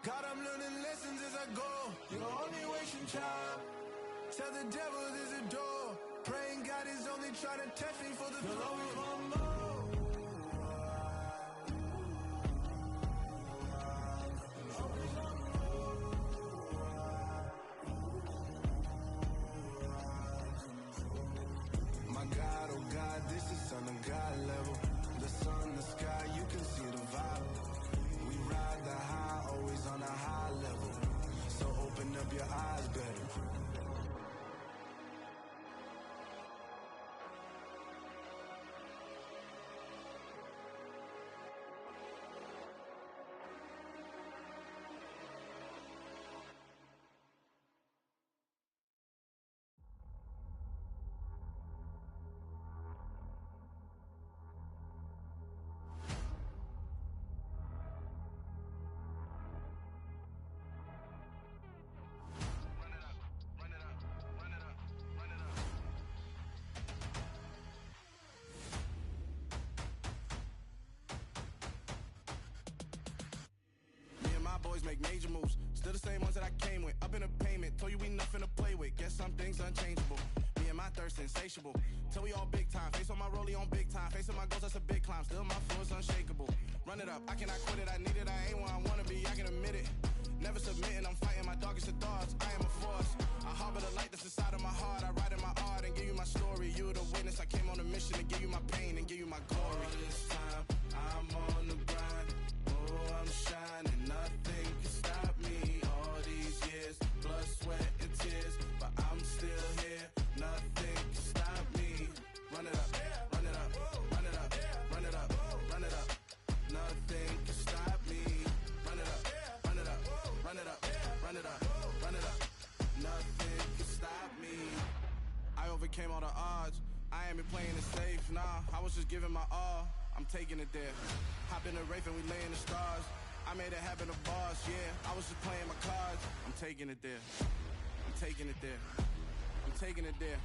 God, I'm learning lessons as I go. You're only wasting time. Tell the devil there's a door. Praying God is only trying to test me for the throne. You'll always want more. My God, oh God, this is son of God level. The sun, the sky, you can see the vibe. We ride the high, always on a high level. So open up your eyes better. Boys make major moves, still the same ones that I came with. Up in a payment, told you we nothing to play with. Guess some things unchangeable. Me and my thirst insatiable. Till we all big time. Face on my rollie on big time. Face on my goals, that's a big climb. Still my flow is unshakable. Run it up, I cannot quit it. I need it, I ain't where I wanna be. I can admit it. Never submitting, I'm fighting my darkest of thoughts. I am a force. I harbor the light that's inside of my heart. I write in my art and give you my story. You the witness. I came on a mission to give you my pain and give you my glory. All this time, I'm on the grind. Oh, I'm shining. Nothing can stop me. All these years, blood, sweat, and tears, but I'm still here. Nothing can stop me. Run it up, run it up, run it up, run it up, run it up. Nothing can stop me. Run it up, run it up, run it up, run it up, run it up. Nothing can stop me. I overcame all the odds. I ain't been playing it safe, nah. I was just giving my all. I'm taking it there. Hop in the Wraith and we lay in the stars. I made it happen, the boss, yeah. I was just playing my cards. I'm taking it there. I'm taking it there. I'm taking it there.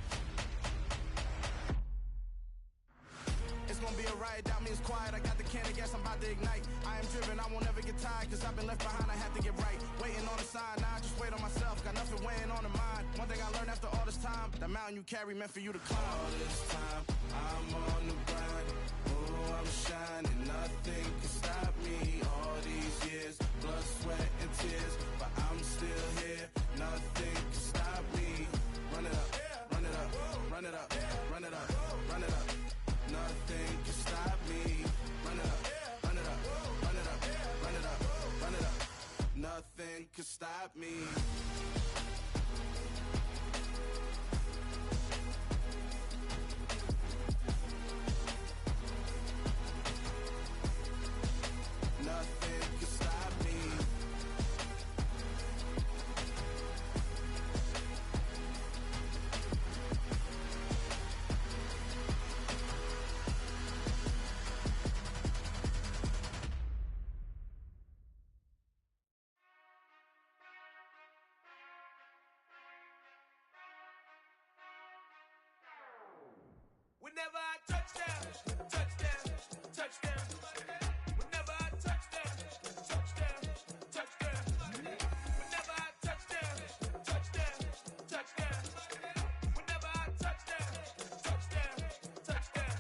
It's gonna be a riot, doubt me it's quiet. I got the can of gas, I'm about to ignite. I am driven, I won't ever get tired, cause I've been left behind, I have to get right. Waiting on the sign, now I just wait on myself. Got nothing weighing on the mind. One thing I learned after all this time, the mountain you carry meant for you to climb. All this time, I'm on the grind. Oh, I'm shining, nothing can stop me. All these years, blood, sweat, and tears, but I'm still here. Nothing can stop me. Run it up, run it up, run it up, run it up, run it up. Nothing can stop me. Run it up, run it up, run it up, run it up, run it up. Nothing can stop me. Nothing can stop me. Whenever I touchdown, touchdown, touchdown. Whenever I touchdown, touchdown, touchdown. Whenever I touchdown, touchdown, touchdown. Whenever I touchdown, touchdown, touchdown.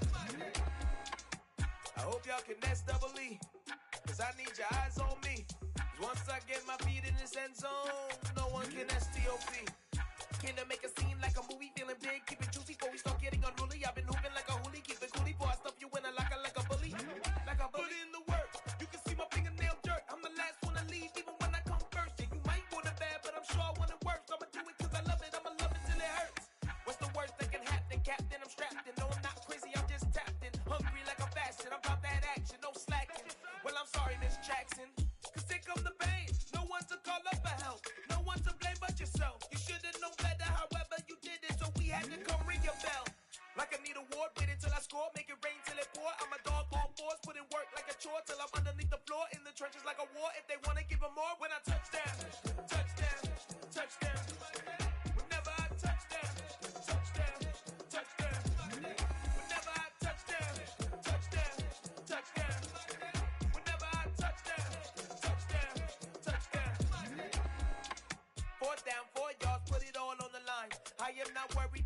I hope y'all can double E, cause I need your eyes on me. 'Cause once I get my feet in this end zone, no one can STOP. Can I make a scene like a movie, feeling big, keep it juicy before we start getting unruly. I've been hooping like a hoolie, keep it coolie before I stuff you in a locker like a bully. Like a bully. Put in the work, you can see my fingernail dirt. I'm the last one to leave, even when I come first. Yeah, you might want it bad, but I'm sure I want it worse. I'ma do it cause I love it, I'ma love it till it hurts. What's the worst that can happen, Captain? I'm strapped in, no I'm not crazy, I'm just tapped in. Hungry like I'm fasting, I'm about that action, no slacking. Well, I'm sorry, Miss Jackson, cause here come the pain. No one to call up for help, no one to blame but yourself. You should've known better, however you did it, so we had to come ring your bell. Like I need a award, wait until I score, make it rain till it pour. I'm a dog, all fours, put in work like a chore till I'm underneath the floor, in the trenches like a war. If they wanna give them more, when I touch down, touchdown, touchdown. Whenever I touchdown, touchdown, touchdown. Whenever I touchdown, touchdown, touchdown. Whenever I touchdown, touchdown, touchdown.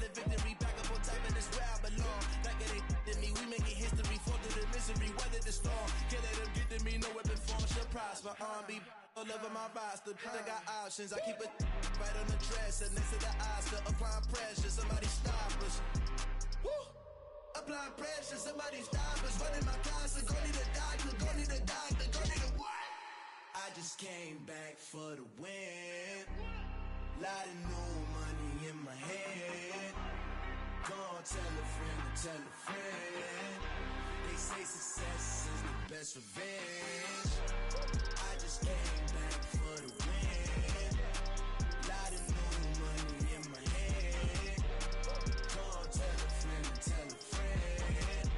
the victory, back up on time, and it's where I belong. Like it ain't to me, we making history, fall through the misery, weather the storm. Can't let them get to me, no weapon form should prosper. R&B all over my roster, I got options. I keep it right on the dresser, next to the Oscar, applying pressure. Somebody stop us. Woo! Applying pressure, somebody stop us. Running my closet, go need a doctor, go need a doctor, go need a what? I just came back for the win. Lot of new money in my head. Gonna tell a friend to tell a friend. They say success is the best revenge. I just came back for the win. Lot of new money in my head. Gonna tell a friend to tell a friend.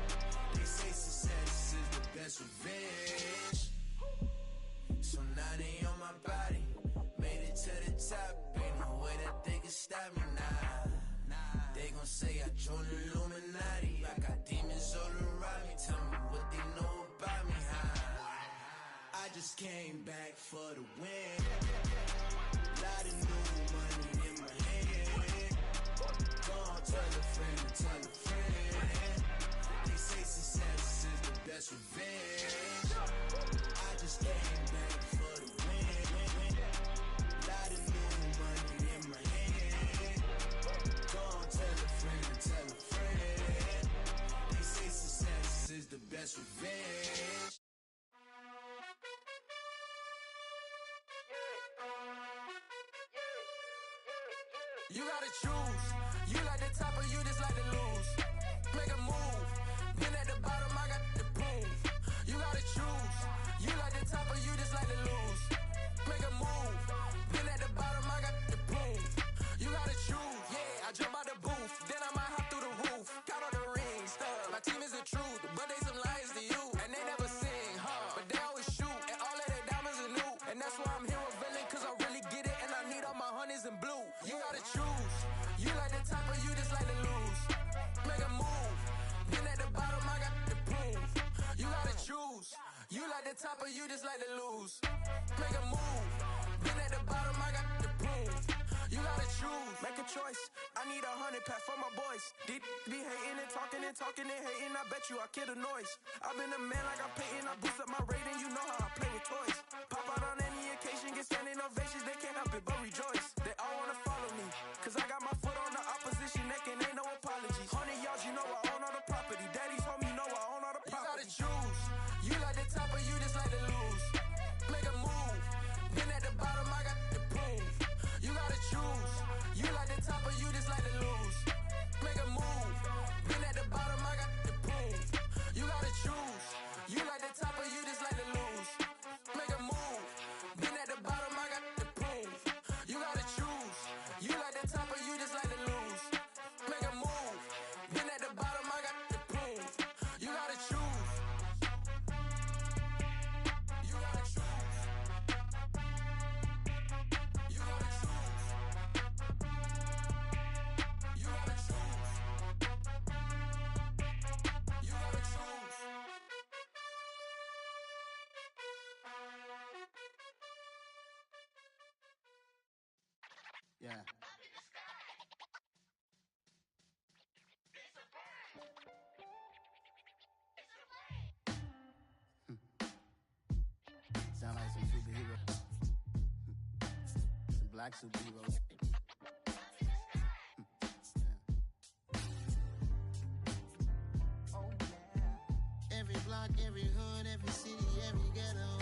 They say success is the best revenge. So now they on my body. Made it to the top. Ain't no way that they can stop me now. They gon' say I joined the Illuminati. I got demons all around me. Tell me what they know about me, huh? I just came back for the win. Lot of new money in my hand. Gonna tell a friend to tell a friend. They say success is the best revenge. I just came back for the win. Lot of new money in my hand. Gonna tell a friend to tell a friend. They say success is the best revenge. You gotta choose. You like the top or you just like to lose. Make a move. Been at the bottom, I got the proof. You gotta choose. You like the top or you just like to lose. Make a move. Been at the bottom, I got the proof. You gotta choose. Yeah, I jump out the booth. Then I might hop through the roof. Count on the rings, stuff. My team is the truth, but they some liars to you. And they never sing, huh? But they always shoot. And all of their diamonds are new. And that's why I'm here with villain, cause I really get it. And I need all my honeys in blue. You gotta choose. You like the top or you just like to lose. Make a move. Been at the bottom, I got the proof. You gotta choose. You like the top or you just like to lose. Make a move. Been at the bottom, I got the proof. You gotta choose. Make a choice. I need 100 pack for my boys. These be hating and talking and talking and hating. I bet you I kill the noise. I've been a man like I'm Peyton. I boost up my rating. You know how I play with toys. Pop out on any occasion, get standing ovations. They can't help it but rejoice. They all wanna follow me, cause I got my foot on the opposition neck and ain't no apologies. 100 yards, you know I own all the property. Daddy's home, you know I own all the property. You gotta choose. You like the top or you just like to lose. Make a move. Been at the bottom, I got the proof. You gotta choose. You like the top or you just like to lose. Make a move. Been at the bottom, I got the proof. You gotta choose. You like the top or you just like to lose. Make a move. Been at the bottom, I got the proof. You gotta choose. You like the top or you just like to lose. Make a move. Been at the bottom, I got the proof. You gotta choose. You gotta choose. You gotta choose. You gotta choose. You gotta choose. Yeah. Sound like some superheroes. Some black superheroes. Every block, every hood, every city, every ghetto.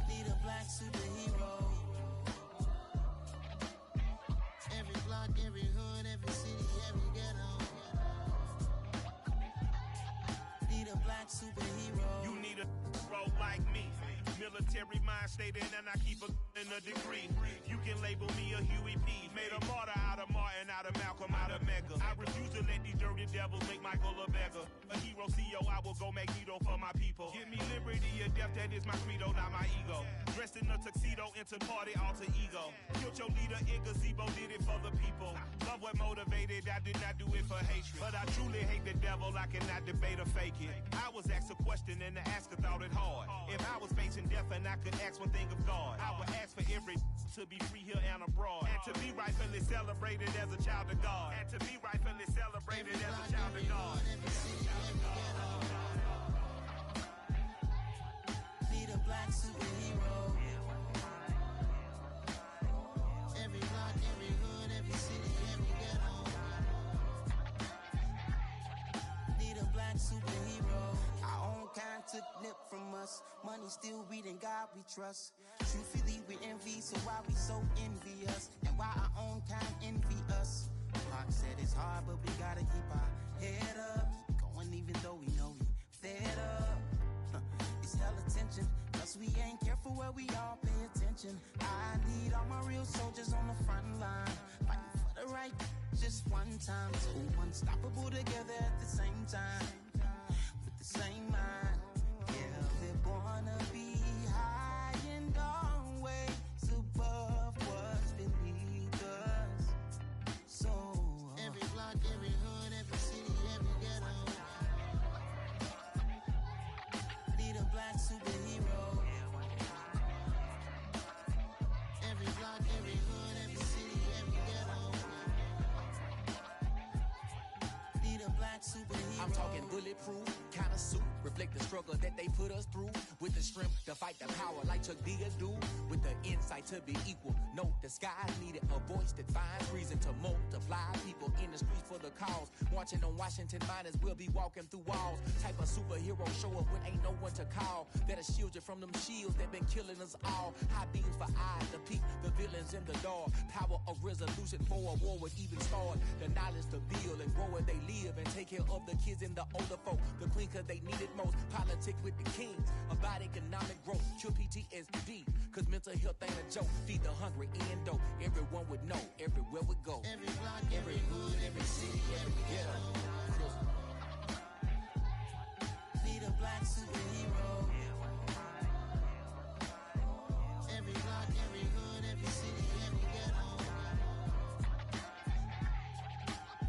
Need a black superhero. Every block, every hood, every city, every ghetto. Need a black superhero. You need a bro like me. Military mind stated, and I keep a in a degree. You can label me a Huey P. Made a martyr out of Martin, out of Malcolm, out of Mega. I refuse to let these dirty devils make Michael a beggar. A hero CEO, I will go Magneto for my people. Give me liberty or death, that is my credo, not my ego. Dressed in a tuxedo, into party, alter ego. Killed your leader in gazebo, did it for the people. Love what motivated, I did not do it for hatred. But I truly hate the devil, I cannot debate or fake it. I was asked a question and the asker thought it hard. If I was facing death and I could ask one thing of God, I would ask for every to be free here and abroad, and to be rightfully celebrated as a child of God, and to be rightfully celebrated as a child of God. Need a black superhero. Every block, every hood, every city, every ghetto. Need a black superhero. Our own kind took nip from us. Money still reading God we trust. Truthfully we envy, so why we so envious? And why our own kind envy us? Pac said it's hard, but we gotta keep our head up. Going even though we know we fed up. It's hell attention, cause we ain't careful where we all pay attention. I need all my real soldiers on the front line, fighting for the right just one time. So unstoppable together at the same time, with the same mind. Yeah, we're gonna be high and always above what's beneath us. So every block, every hood, every city, every ghetto. Need a black superhero. Every block, every hood, every city, every ghetto. Need a black superhero. I'm talking bulletproof, kind of suit, reflect the struggle that they put us through. With the strength to fight the power like Chuck D do. With the insight to be equal. Note the sky needed a voice that finds reason to multiply. People in the streets for the cause. Marching on Washington miners will be walking through walls. Type of superhero show up when ain't no one to call. That'll shield you from them shields that been killing us all. High beams for eyes to peek the villains in the dark. Power of resolution for a war would even start. The knowledge to build and grow where they live and take care of the kids and the older folk. The queen cause they need it most. Politics with the kings. About economic growth. Cure PTSD. Cause mental health ain't a joke. Feed the hungry and dope. Everyone would know. Everywhere we go. Every block, every hood, every city, every ghetto. Need a black superhero. Every block, every hood, every city, every ghetto.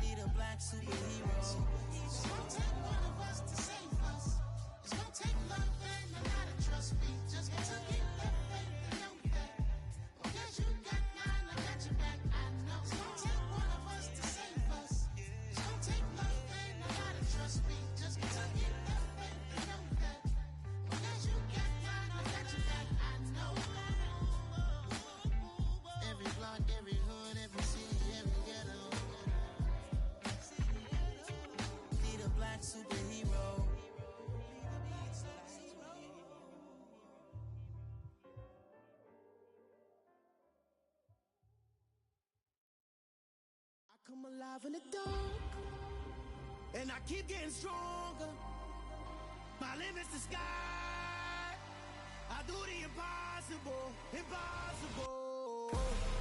Need a black superhero. It's gonna take one of us to save us. It's gonna take love and a lot of trust me. Just to keep that faith and know that. Because you got mine, I got your back, I know. It's gonna take one of us to save us. It's gonna take love and a lot of trust me. Just to keep that faith and know that. Because you got mine, I got your back, I know. Every block, every hood, every city, every ghetto. Need a black superhero. I come alive in the dark, and I keep getting stronger. My limit's the sky. I do the impossible, impossible.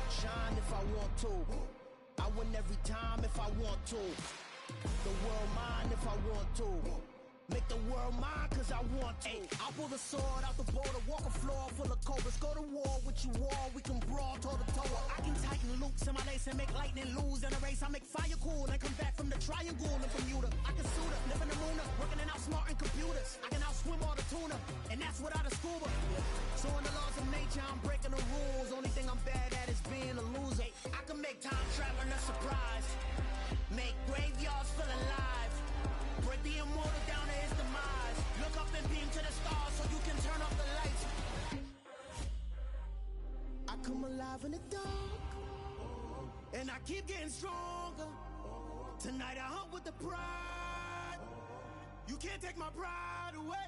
Shine if I want to. I win every time if I want to. The world mine if I want to. Make the world mine cause I want to. I'll pull the sword out the border, walk a floor full of cobras. Go to war with you all, we can brawl toe to toe. I can tighten loops in my lace and make lightning lose in a race. I make fire cool and come back from the triangle in Bermuda. I can suit up, live in the moon up, working and outsmarting computers. I can outswim all the tuna, and that's without a scuba. So in the laws of nature, I'm breaking the rules. Only thing I'm bad at is being a loser. I can make time traveling a surprise. Make graveyards feel alive. Break the immortal down to his demise. Look up and beam to the stars so you can turn off the lights. I come alive in the dark, and I keep getting stronger. Tonight I hunt with the pride. You can't take my pride away.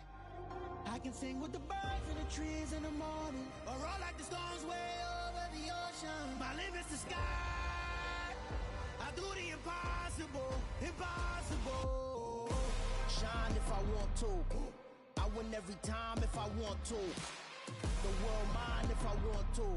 I can sing with the birds and the trees in the morning, or roll like the storms way over the ocean. My limit's the sky. I do the impossible, impossible. Shine if I want to. I win every time if I want to. The world mine if I want to.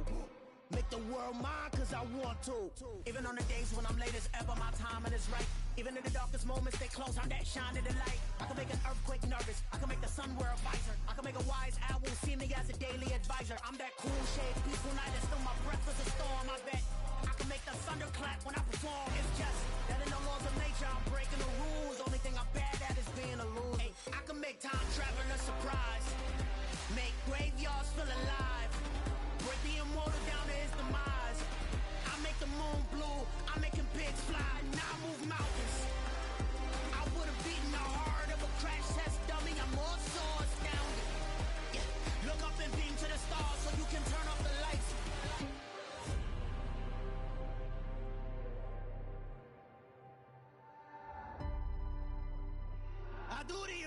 Make the world mine cause I want to. Even on the days when I'm late as ever, my timing is right. Even in the darkest moments, stay close, I'm that shining the light. I can make an earthquake nervous, I can make the sun wear a visor. I can make a wise owl see me as a daily advisor. I'm that cool shade, peaceful night, and still my breath is a storm, I bet. I can make the thunder clap when I perform. It's just that in the laws of nature, I'm breaking the rules. Only thing I'm bad at is being a loser. Hey, I can make time travel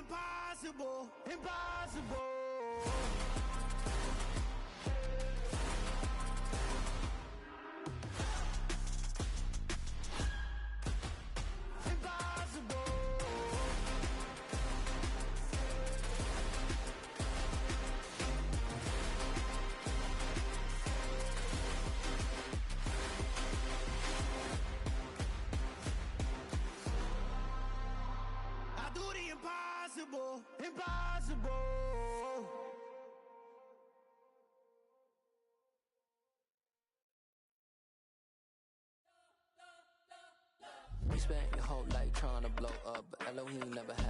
impossible, impossible. Impossible, impossible. We spent your whole life trying to blow up, but Elohim never had